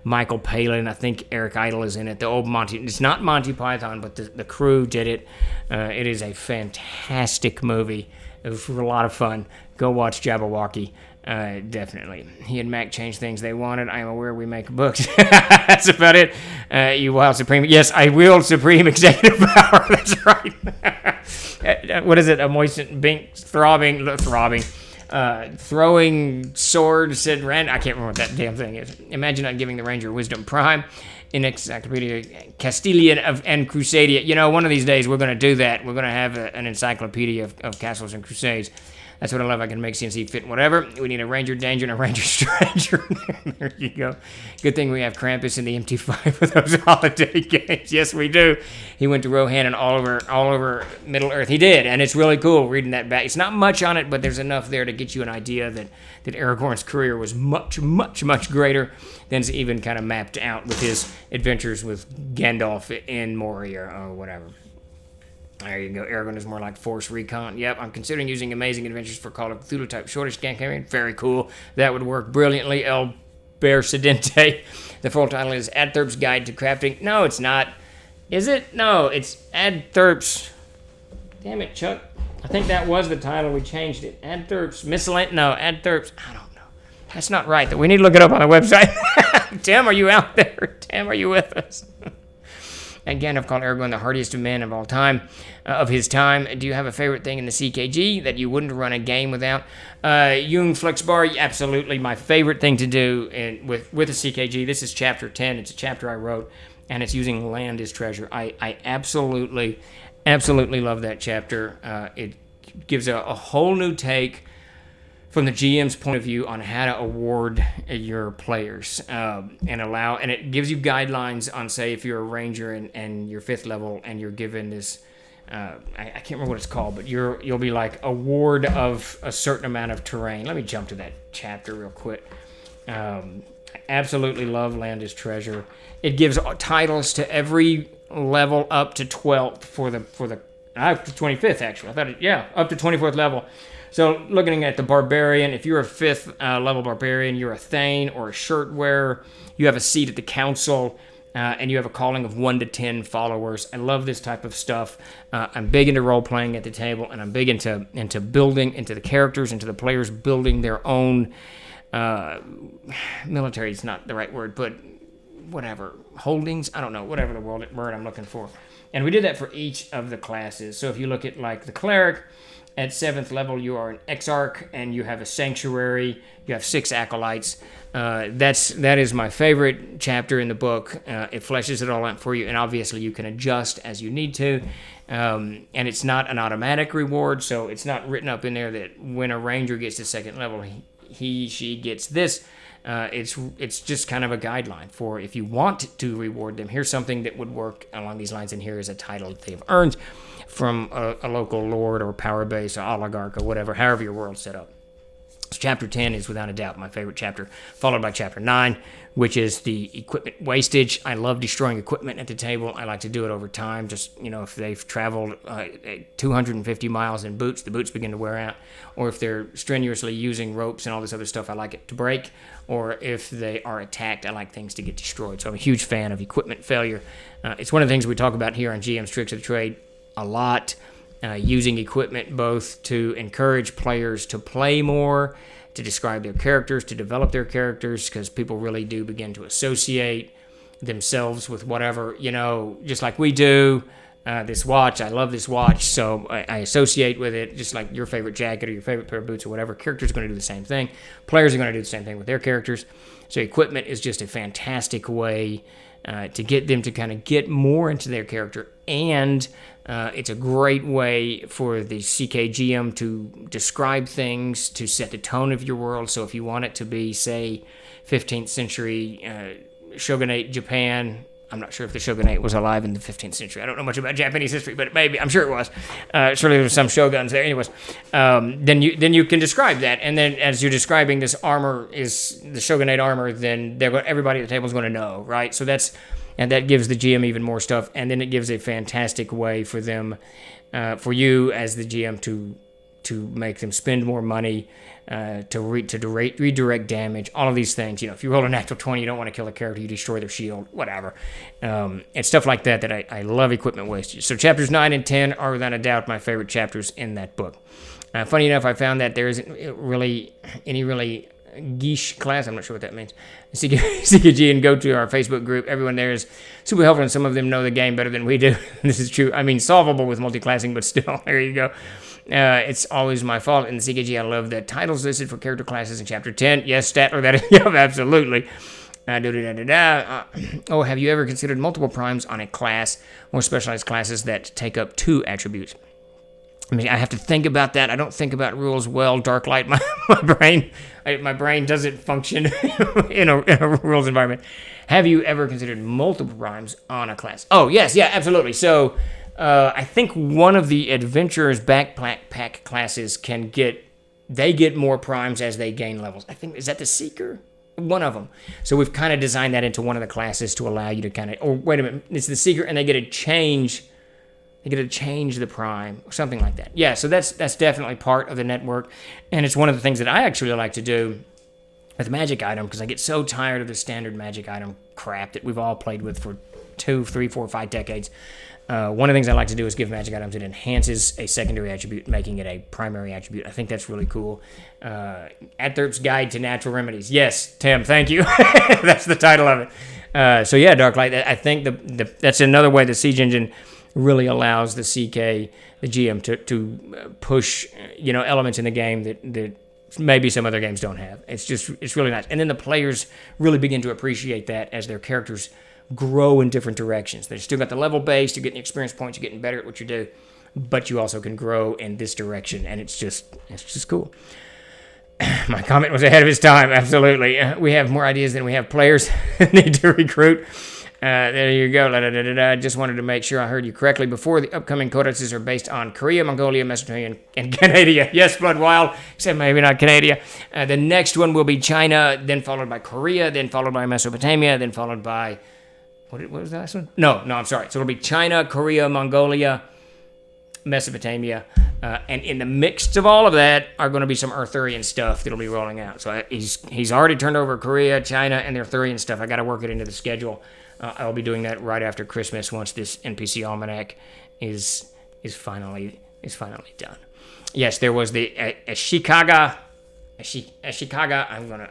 Michael Palin. I think Eric Idle is in it. The old Monty. It's not Monty Python, but the crew did it. It is a fantastic movie. It was a lot of fun. Go watch Jabberwocky. Definitely. He and Mac changed things they wanted. I am aware we make books. That's about it. You wild Supreme. Yes, I wield Supreme Executive Power. That's right. What is it? A moistened, bink, throbbing, throwing sword, said Rand. I can't remember what that damn thing is. Imagine not giving the Ranger Wisdom Prime. In Encyclopedia Castilian and Crusadia. You know, one of these days we're going to do that. We're going to have an encyclopedia of castles and crusades. That's what I love. I can make CNC fit whatever. We need a Ranger Danger and a Ranger Stranger. There you go. Good thing we have Krampus in the MT5 for those holiday games. Yes, we do. He went to Rohan and all over Middle Earth. He did, and it's really cool reading that back. It's not much on it, but there's enough there to get you an idea that Aragorn's career was much, much, much greater than's even kind of mapped out with his adventures with Gandalf in Moria or whatever. There you go. Aragorn is more like Force Recon. Yep, I'm considering using Amazing Adventures for Call of Cthulhu type shortish campaign. Very cool. That would work brilliantly. El Bear Sedente. The full title is Adtherp's Guide to Crafting. No, it's not. Is it? No, it's Adtherp's. Damn it, Chuck. I think that was the title. We changed it. Adtherp's Miscellaneous. No, Adtherp's. I don't know. That's not right. We need to look it up on the website. Tim, are you out there? Tim, are you with us? And Gandalf called Aragorn the hardiest of men of all time, of his time. Do you have a favorite thing in the CKG that you wouldn't run a game without? Jung Flexbar, absolutely my favorite thing to do with the CKG. This is chapter 10. It's a chapter I wrote, and it's using land as treasure. I absolutely love that chapter. It gives a whole new take from the GM's point of view on how to award your players, and it gives you guidelines on, say, if you're a ranger and you're 5th level and you're given this, I can't remember what it's called, but you'll be like award of a certain amount of terrain. Let me jump to that chapter real quick. I absolutely love Land is Treasure. It gives titles to every level up to 12th for the up to 25th actually. Up to 24th level. So looking at the Barbarian, if you're a 5th level Barbarian, you're a Thane or a shirt wearer, you have a seat at the council, and you have a calling of 1 to 10 followers. I love this type of stuff. I'm big into role-playing at the table, and I'm big into building, into the characters, into the players building their own, military is not the right word, but whatever, holdings, I don't know, whatever the word I'm looking for. And we did that for each of the classes. So if you look at like the Cleric, at 7th level, you are an Exarch, and you have a Sanctuary. You have 6 Acolytes. That is my favorite chapter in the book. It fleshes it all out for you, and obviously you can adjust as you need to. And it's not an automatic reward, so it's not written up in there that when a Ranger gets to 2nd level, she gets this. It's just kind of a guideline for if you want to reward them. Here's something that would work along these lines, and here is a title that they've earned from a local lord or power base or oligarch or whatever, however your world's set up. So chapter 10 is without a doubt my favorite chapter, followed by chapter 9, which is the equipment wastage. I love destroying equipment at the table. I like to do it over time. Just, if they've traveled 250 miles in boots, the boots begin to wear out. Or if they're strenuously using ropes and all this other stuff, I like it to break. Or if they are attacked, I like things to get destroyed. So I'm a huge fan of equipment failure. It's one of the things we talk about here on GM's Tricks of the Trade a lot, using equipment both to encourage players to play more, to describe their characters, to develop their characters, because people really do begin to associate themselves with whatever, just like we do. This watch, I love this watch, so I associate with it, just like your favorite jacket or your favorite pair of boots or whatever. Characters are going to do the same thing. Players are going to do the same thing with their characters. So equipment is just a fantastic way to get them to kind of get more into their character, and it's a great way for the CKGM to describe things, to set the tone of your world. So if you want it to be, say, 15th century shogunate Japan, I'm not sure if the shogunate was alive in the 15th century. I don't know much about Japanese history, but maybe, I'm sure it was. Surely there were some shoguns there. Anyways, then you can describe that. And then as you're describing this armor is the shogunate armor, then everybody at the table is going to know, right? So that gives the GM even more stuff. And then it gives a fantastic way for them, for you as the GM to to make them spend more money, to redirect damage, all of these things. If you roll a natural 20, you don't want to kill a character, you destroy their shield, whatever. And stuff like that I love equipment wastage. So chapters 9 and 10 are without a doubt my favorite chapters in that book. Funny enough, I found that there isn't really any really Geesh class, I'm not sure what that means, CKG, and go to our Facebook group. Everyone there is super helpful, and some of them know the game better than we do. This is true. I mean, solvable with multi-classing, but still, there you go. It's always my fault. In the CKG, I love the titles listed for character classes in Chapter 10. Yes, Statler, that is, yep, absolutely. Oh, have you ever considered multiple primes on a class, more specialized classes that take up 2 attributes? I mean, I have to think about that. I don't think about rules well. Darklight, my brain doesn't function in a rules environment. Have you ever considered multiple primes on a class? Oh, yes, yeah, absolutely. So, I think one of the adventurers backpack classes get more primes as they gain levels. I think, is that the Seeker? One of them. So we've kind of designed that into one of the classes to allow you to kind of, or wait a minute, it's the Seeker, and they get to change the prime, or something like that. Yeah, so that's definitely part of the network, and it's one of the things that I actually like to do with magic item, because I get so tired of the standard magic item crap that we've all played with for 2, 3, 4, 5 decades. One of the things I like to do is give magic items that enhances a secondary attribute, making it a primary attribute. I think that's really cool. Atherp's Guide to Natural Remedies. Yes, Tim, thank you. That's the title of it. So yeah, Darklight, I think that's another way the Siege Engine really allows the CK, the GM, to push elements in the game that maybe some other games don't have. It's really nice. And then the players really begin to appreciate that as their characters grow in different directions. They've still got the level base, you're getting experience points, you're getting better at what you do, but you also can grow in this direction, and it's just cool. My comment was ahead of its time, absolutely. We have more ideas than we have players need to recruit. There you go. I just wanted to make sure I heard you correctly. Before, the upcoming codices are based on Korea, Mongolia, Mesopotamia, and Canada. Yes, Blood Wild, except maybe not Canada. The next one will be China, then followed by Korea, then followed by Mesopotamia, then followed by... What was the last one? No, I'm sorry. So it'll be China, Korea, Mongolia, Mesopotamia, and in the mix of all of that are going to be some Arthurian stuff that'll be rolling out. So he's already turned over Korea, China, and the Arthurian stuff. I got to work it into the schedule. I'll be doing that right after Christmas once this NPC Almanac is finally done. Yes, there was the Ashikaga.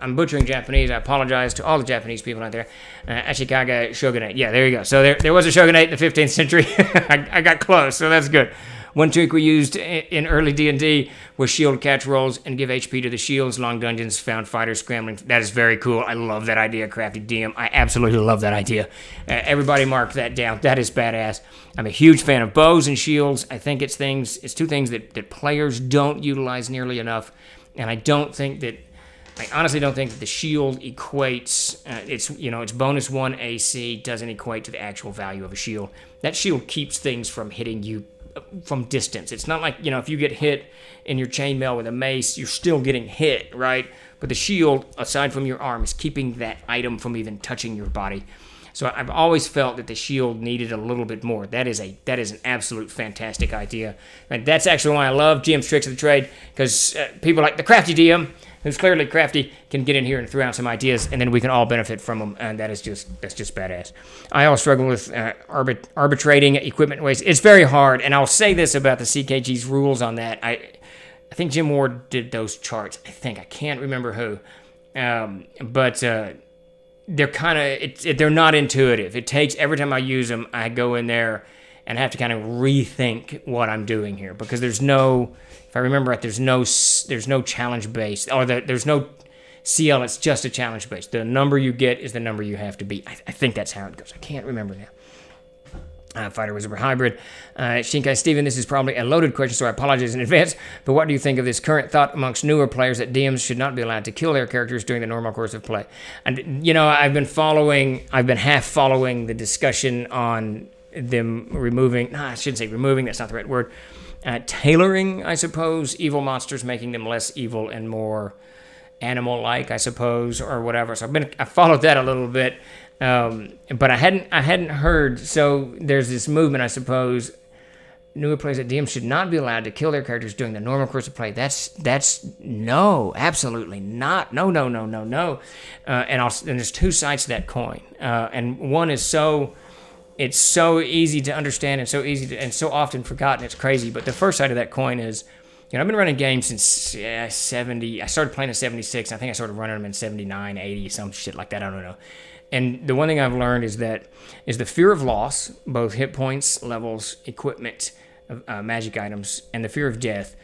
I'm butchering Japanese. I apologize to all the Japanese people out there. Ashikaga Shogunate. Yeah, there you go. So there was a shogunate in the 15th century. I got close, so that's good. One trick we used in early D&D was shield catch rolls and give HP to the shields. Long dungeons found fighters scrambling. That is very cool. I love that idea, Crafty DM. I absolutely love that idea. Everybody mark that down. That is badass. I'm a huge fan of bows and shields. I think it's 2 things that players don't utilize nearly enough. And I honestly don't think that the shield equates, it's bonus 1 AC doesn't equate to the actual value of a shield. That shield keeps things from hitting you from distance. It's not like, if you get hit in your chainmail with a mace, you're still getting hit, right? But the shield, aside from your arm, is keeping that item from even touching your body. So I've always felt that the shield needed a little bit more. That is an absolute fantastic idea. And that's actually why I love GM's Tricks of the Trade, because people like the Crafty DM, who's clearly crafty, can get in here and throw out some ideas, and then we can all benefit from them, and that's just badass. I always struggle with arbitrating equipment waste. It's very hard, and I'll say this about the CKG's rules on that. I think Jim Ward did those charts. I can't remember who, but they're kind of they're not intuitive. It takes, every time I use them, I go in there and have to kind of rethink what I'm doing here, because there's no, if I remember right, there's no challenge based, or there's no CL. It's just a challenge based. The number you get is the number you have to beat. I think that's how it goes. I can't remember now. Fighter Wizard Hybrid. Shinkai Steven, this is probably a loaded question, so I apologize in advance, but what do you think of this current thought amongst newer players that DMs should not be allowed to kill their characters during the normal course of play? And, I've been half following the discussion on them removing, I shouldn't say removing, that's not the right word, tailoring, I suppose, evil monsters, making them less evil and more animal-like, I suppose, or whatever. So I followed that a little bit. But I hadn't heard. So there's this movement, I suppose, newer players that DMs should not be allowed to kill their characters during the normal course of play. That's no, absolutely not. No. And there's two sides to that coin. And one is it's so easy to understand and so easy to, and so often forgotten. It's crazy. But the first side of that coin is, I've been running games since 70. I started playing in 76. I think I started running them in 79, 80, some shit like that. I don't know. And the one thing I've learned is the fear of loss, both hit points, levels, equipment, magic items, and the fear of death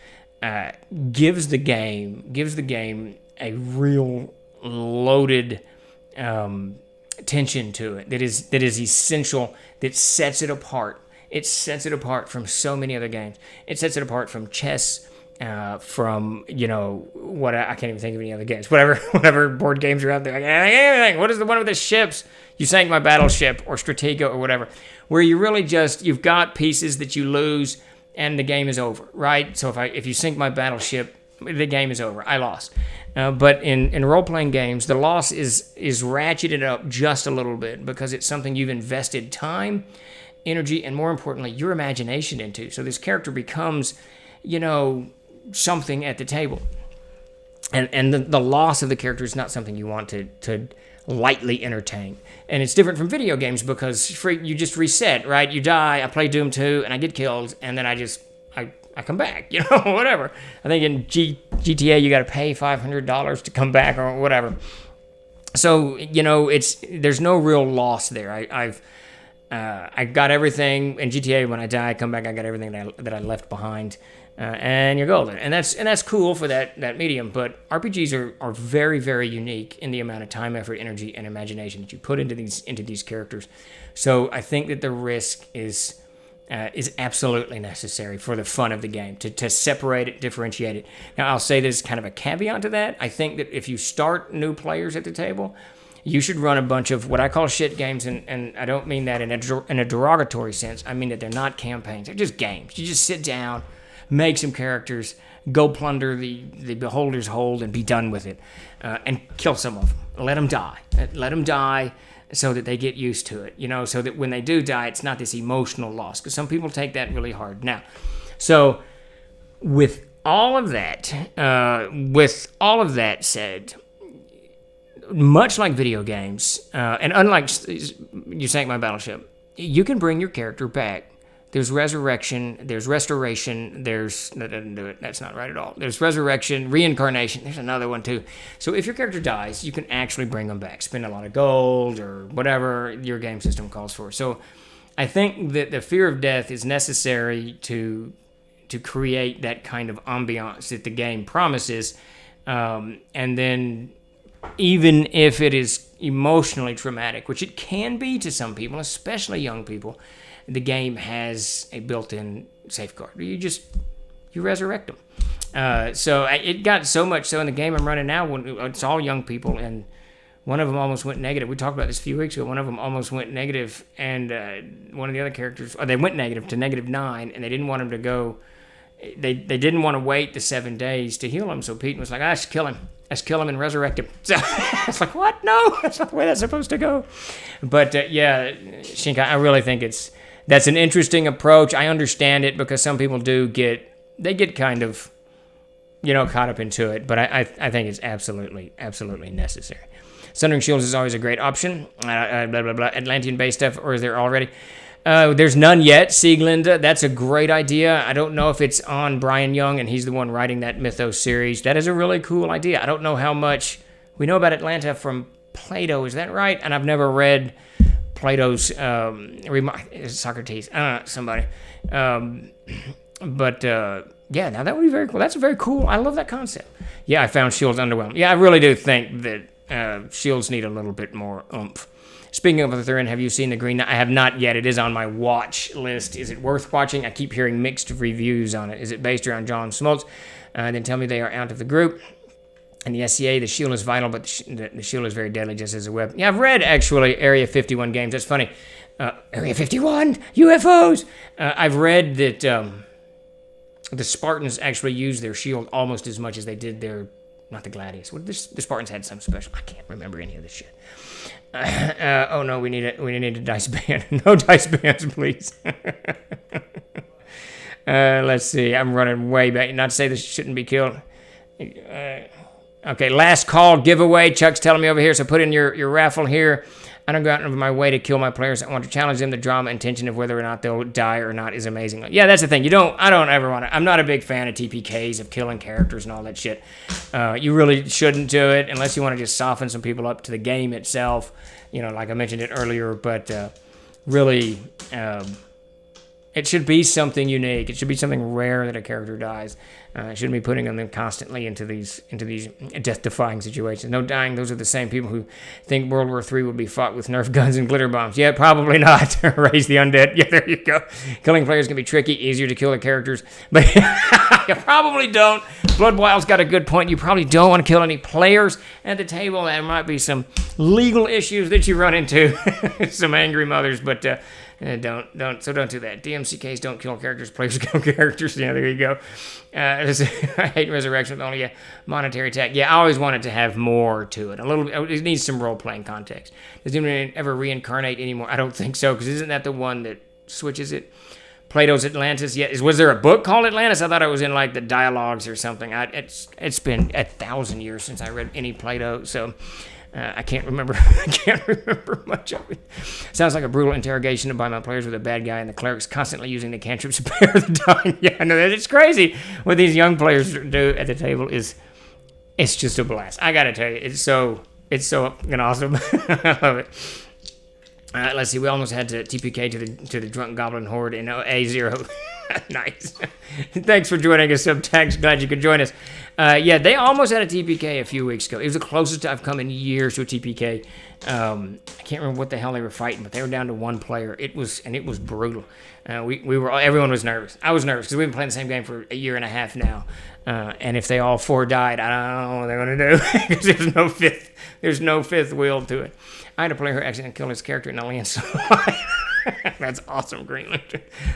gives the game a real loaded tension to it that is essential, that sets it apart. It sets it apart from so many other games. It sets it apart from chess, from, what I can't even think of any other games. Whatever board games are out there. Anything. What is the one with the ships? You sank my battleship, or Stratego, or whatever, where you really you've got pieces that you lose and the game is over, right? So if you sink my battleship, the game is over. I lost. But in role-playing games, the loss is ratcheted up just a little bit because it's something you've invested time, energy, and more importantly, your imagination into. So this character becomes, something at the table. And the loss of the character is not something you want to lightly entertain. And it's different from video games because you just reset, right? You die, I play Doom 2, and I get killed, and then I come back, whatever. I think in GTA you got to pay $500 to come back or whatever. So, there's no real loss there. I got everything in GTA. When I die, I come back, I got everything that I left behind. And you're golden, and that's cool for that medium. But RPGs are very, very unique in the amount of time, effort, energy, and imagination that you put into these characters. So I think that the risk is absolutely necessary for the fun of the game to separate it, differentiate it. Now I'll say there's kind of a caveat to that. I think that if you start new players at the table, you should run a bunch of what I call shit games, and I don't mean that in a derogatory sense. I mean that they're not campaigns; they're just games. You just sit down, make some characters, go plunder the Beholder's Hold, and be done with it. And kill some of them. Let them die. Let them die so that they get used to it. So that when they do die, it's not this emotional loss. Because some people take that really hard. Now, so with all of that said, much like video games, and unlike You Sank My Battleship, you can bring your character back. There's resurrection, there's restoration, that doesn't do it, that's not right at all. There's resurrection, reincarnation, there's another one too. So if your character dies, you can actually bring them back. Spend a lot of gold or whatever your game system calls for. So I think that the fear of death is necessary to create that kind of ambiance that the game promises. And then even if it is emotionally traumatic, which it can be to some people, especially young people, the game has a built-in safeguard. You resurrect them. So it got so much so in the game I'm running now, when it's all young people, and one of them almost went negative. We talked about this a few weeks ago. One of them almost went negative, and one of the other characters, they went negative to -9, and they didn't want him to go. They didn't want to wait the 7 days to heal him, so Pete was like, I should kill him. Let's kill him and resurrect him. So it's like, what? No, that's not the way that's supposed to go. But Shinkai, I really think that's an interesting approach. I understand it because some people get kind of, caught up into it. But I think it's absolutely, absolutely necessary. Sundering Shields is always a great option. Atlantean-based stuff, or is there already? There's none yet. Sieglinde, that's a great idea. I don't know if it's on Brian Young, and he's the one writing that Mythos series. That is a really cool idea. I don't know how much we know about Atlanta from Plato. Is that right? And I've never read Plato's Socrates. I don't know, somebody. Now that would be very cool. That's very cool. I love that concept. Yeah, I found Shields underwhelming. Yeah, I really do think that Shields need a little bit more oomph. Speaking of the third, have you seen The Green Knight? I have not yet. It is on my watch list. Is it worth watching? I keep hearing mixed reviews on it. Is it based around John Smoltz? Then tell me they are out of the group. And the SCA, the shield is vital, but the shield is very deadly just as a weapon. Yeah, I've read, actually, Area 51 games. That's funny. Area 51, UFOs! I've read that the Spartans actually used their shield almost as much as they did not the Gladius. The Spartans had some special. I can't remember any of this shit. Oh no, we need a dice ban. No dice bans, please. Let's see. I'm running way back. Not to say this shouldn't be killed. Okay, last call giveaway. Chuck's telling me over here, so put in your raffle here. I don't go out of my way to kill my players. I want to challenge them. The drama and tension of whether or not they'll die or not is amazing. Yeah, that's the thing. I don't ever want to. I'm not a big fan of TPKs, of killing characters and all that shit. You really shouldn't do it unless you want to just soften some people up to the game itself. Like I mentioned it earlier, but really, it should be something unique. It should be something rare that a character dies. Shouldn't be putting them constantly into these death-defying situations. No dying. Those are the same people who think World War III would be fought with Nerf guns and glitter bombs. Yeah, probably not. Raise the undead. Yeah, there you go. Killing players can be tricky. Easier to kill the characters, but you probably don't. Bloodwild's got a good point. You probably don't want to kill any players at the table. There might be some legal issues that you run into. Some angry mothers, but. Don't do that. DMCKs don't kill characters, players kill characters. Yeah, there you go. I hate Resurrection with only a monetary attack. Yeah, I always wanted to have more to it. It needs some role-playing context. Does anyone ever reincarnate anymore? I don't think so, because isn't that the one that switches it? Plato's Atlantis. Yeah, was there a book called Atlantis? I thought it was in like the dialogues or something. It's been 1,000 years since I read any Plato, so... I can't remember. I can't remember much of it. Sounds like a brutal interrogation by my players with a bad guy and the clerics constantly using the cantrips to spare the dying. Yeah, I know that. It's crazy what these young players do at the table. It's just a blast. I gotta tell you, it's so fucking awesome. I love it. Let's see. We almost had to TPK to the drunk goblin horde in A0. Nice. Thanks for joining us, Subtags. Glad you could join us. Yeah, they almost had a TPK a few weeks ago. It was the closest I've come in years to a TPK. I can't remember what the hell they were fighting, but they were down to one player. It was brutal. Everyone was nervous. I was nervous because we've been playing the same game for a year and a half now. And if they all four died, I don't know what they're gonna do because there's no fifth wheel to it. I had a player who accidentally killed his character in a landslide. That's awesome, Greenland.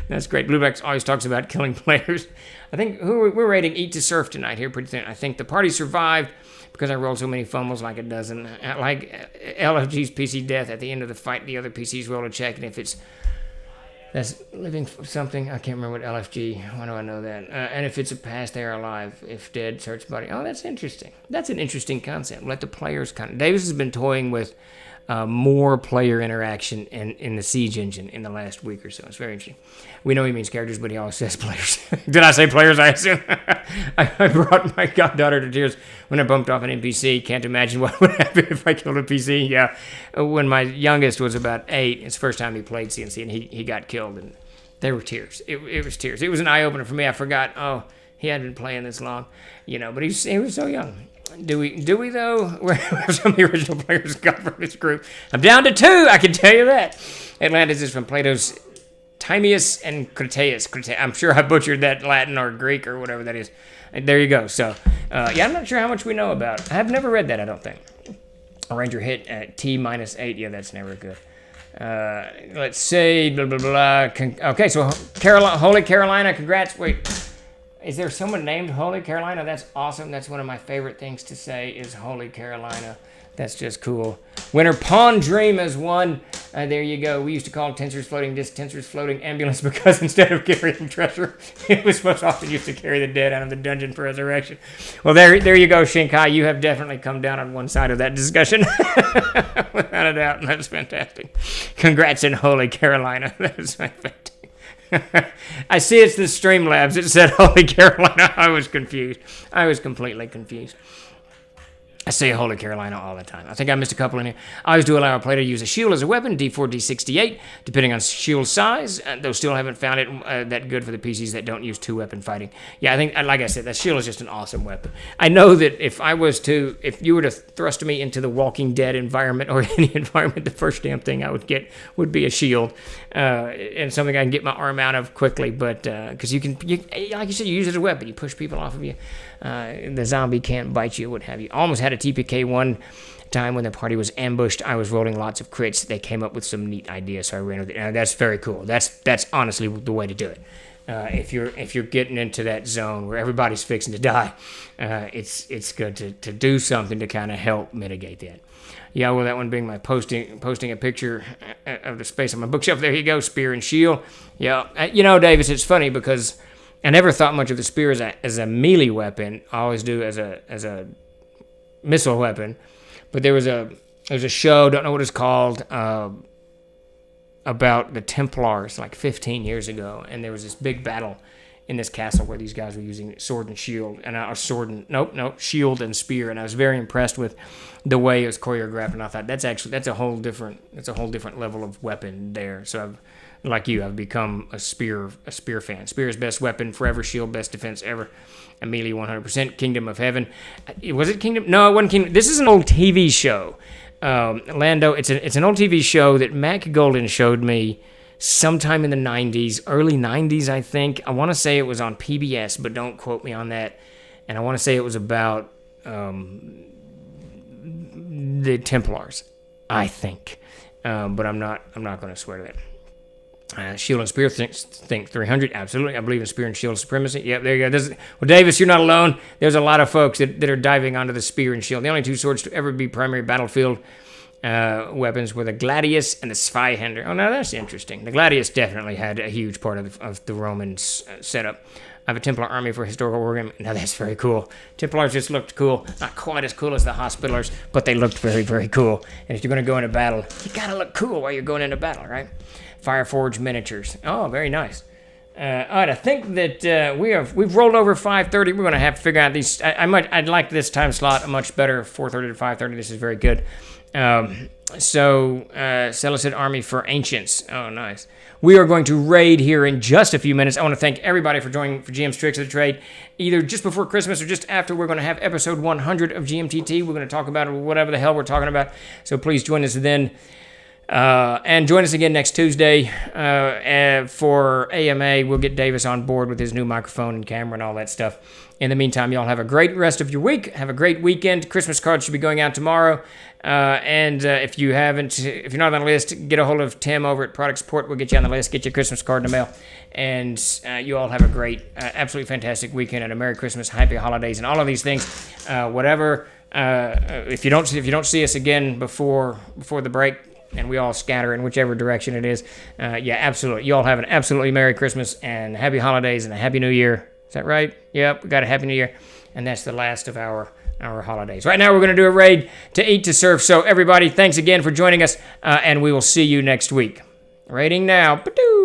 That's great. Blueback always talks about killing players. I think we're rating Eat to Surf tonight here pretty soon. I think the party survived because I rolled so many fumbles like it doesn't. Like LFG's PC death at the end of the fight, the other PCs roll a check, and if that's living something, I can't remember what LFG. Why do I know that? And if it's a pass, they are alive. If dead, search body. Oh, that's interesting. That's an interesting concept. Let the players Davis has been toying with more player interaction in the Siege engine in the last week or so. It's very interesting. We know he means characters, but he always says players. Did I say players? I assume. I brought my goddaughter to tears when I bumped off an NPC. Can't imagine what would happen if I killed a PC. Yeah, when my youngest was about 8, it's the first time he played CNC, and he got killed, and there were tears. It was tears. It was an eye-opener for me. I forgot, he hadn't been playing this long, but he was so young. Do we though? Where some of the original players got from this group? I'm down to 2, I can tell you that. Atlantis is from Plato's Timaeus and Critias. I'm sure I butchered that Latin or Greek or whatever that is. There you go. So, I'm not sure how much we know about it. I've never read that, I don't think. A Ranger hit at T-8. Yeah, that's never good. Let's see. Blah, blah, blah. Okay, so Holy Carolina, congrats. Wait. Is there someone named Holy Carolina? That's awesome. That's one of my favorite things to say is Holy Carolina. That's just cool. Winter Pawn Dream has won. There you go. We used to call tensors floating disc tensors floating ambulance because instead of carrying treasure, it was most often used to carry the dead out of the dungeon for resurrection. Well, there you go, Shinkai. You have definitely come down on one side of that discussion. Without a doubt. That's fantastic. Congrats in Holy Carolina. That's fantastic. I see it's the Streamlabs. It said Holy Carolina. I was confused. I was completely confused. I say Holy Carolina all the time. I think I missed a couple in here. I always do allow a player to use a shield as a weapon, D4, D68, depending on shield size. Though still haven't found it that good for the PCs that don't use 2-weapon fighting. Yeah, I think, like I said, that shield is just an awesome weapon. I know that if you were to thrust me into the Walking Dead environment or any environment, the first damn thing I would get would be a shield. And something I can get my arm out of quickly. But, because like you said, you use it as a weapon. You push people off of you. The zombie can't bite you, what have you. Almost had a TPK one time when the party was ambushed. I was rolling lots of crits. They came up with some neat ideas, so I ran with it. That's very cool. That's honestly the way to do it. If you're getting into that zone where everybody's fixing to die, it's good to do something to kind of help mitigate that. Yeah, well, that one being my posting a picture of the space on my bookshelf. There you go, spear and shield. Yeah, Davis, it's funny because I never thought much of the spear as a melee weapon. I always do as a missile weapon. But there was a show, don't know what it's called, about the Templars like 15 years ago, and there was this big battle in this castle where these guys were using sword and shield, shield and spear, and I was very impressed with the way it was choreographed, and I thought that's a whole different level of weapon there. So I've become a spear fan. Spear is best weapon forever, shield best defense ever. A melee 100%. Kingdom of Heaven. Was it Kingdom? No, it wasn't Kingdom. This is an old TV show. Lando, it's an old TV show that Mac Golden showed me sometime in the 90s, early 90s, I think. I want to say it was on PBS, but don't quote me on that. And I want to say it was about the Templars, I think. But I'm not going to swear to that. Shield and Spear, think 300, absolutely. I believe in Spear and Shield supremacy. Yep, there you go. Well, Davis, you're not alone. There's a lot of folks that are diving onto the Spear and Shield. The only two swords to ever be primary battlefield weapons were the Gladius and the Zweihander. Oh, now that's interesting. The Gladius definitely had a huge part of the Roman setup. I have a Templar army for historical wargame. Now that's very cool. Templars just looked cool. Not quite as cool as the Hospitallers, but they looked very, very cool. And if you're going to go into battle, you got to look cool while you're going into battle, right? Fireforged miniatures. Oh, very nice. All right, I think that we've rolled over 5:30. We're going to have to figure out these. I'd like this time slot a much better. 4:30 to 5:30. This is very good. Seleucid army for ancients. Oh, nice. We are going to raid here in just a few minutes. I want to thank everybody for joining for GM's Tricks of the Trade, either just before Christmas or just after. We're going to have episode 100 of GMTT. We're going to talk about whatever the hell we're talking about. So please join us then. And join us again next Tuesday for AMA. We'll get Davis on board with his new microphone and camera and all that stuff. In the meantime, y'all have a great rest of your week. Have a great weekend. Christmas cards should be going out tomorrow. If you're not on the list, get a hold of Tim over at Product Support. We'll get you on the list. Get your Christmas card in the mail. And you all have a great, absolutely fantastic weekend and a Merry Christmas, Happy Holidays, and all of these things. If you don't see us again before the break, and we all scatter in whichever direction it is. Absolutely. You all have an absolutely Merry Christmas and Happy Holidays and a Happy New Year. Is that right? Yep, we got a Happy New Year. And that's the last of our holidays. Right now, we're going to do a raid to Eat to Serve. So, everybody, thanks again for joining us, and we will see you next week. Raiding now. Ba-doo!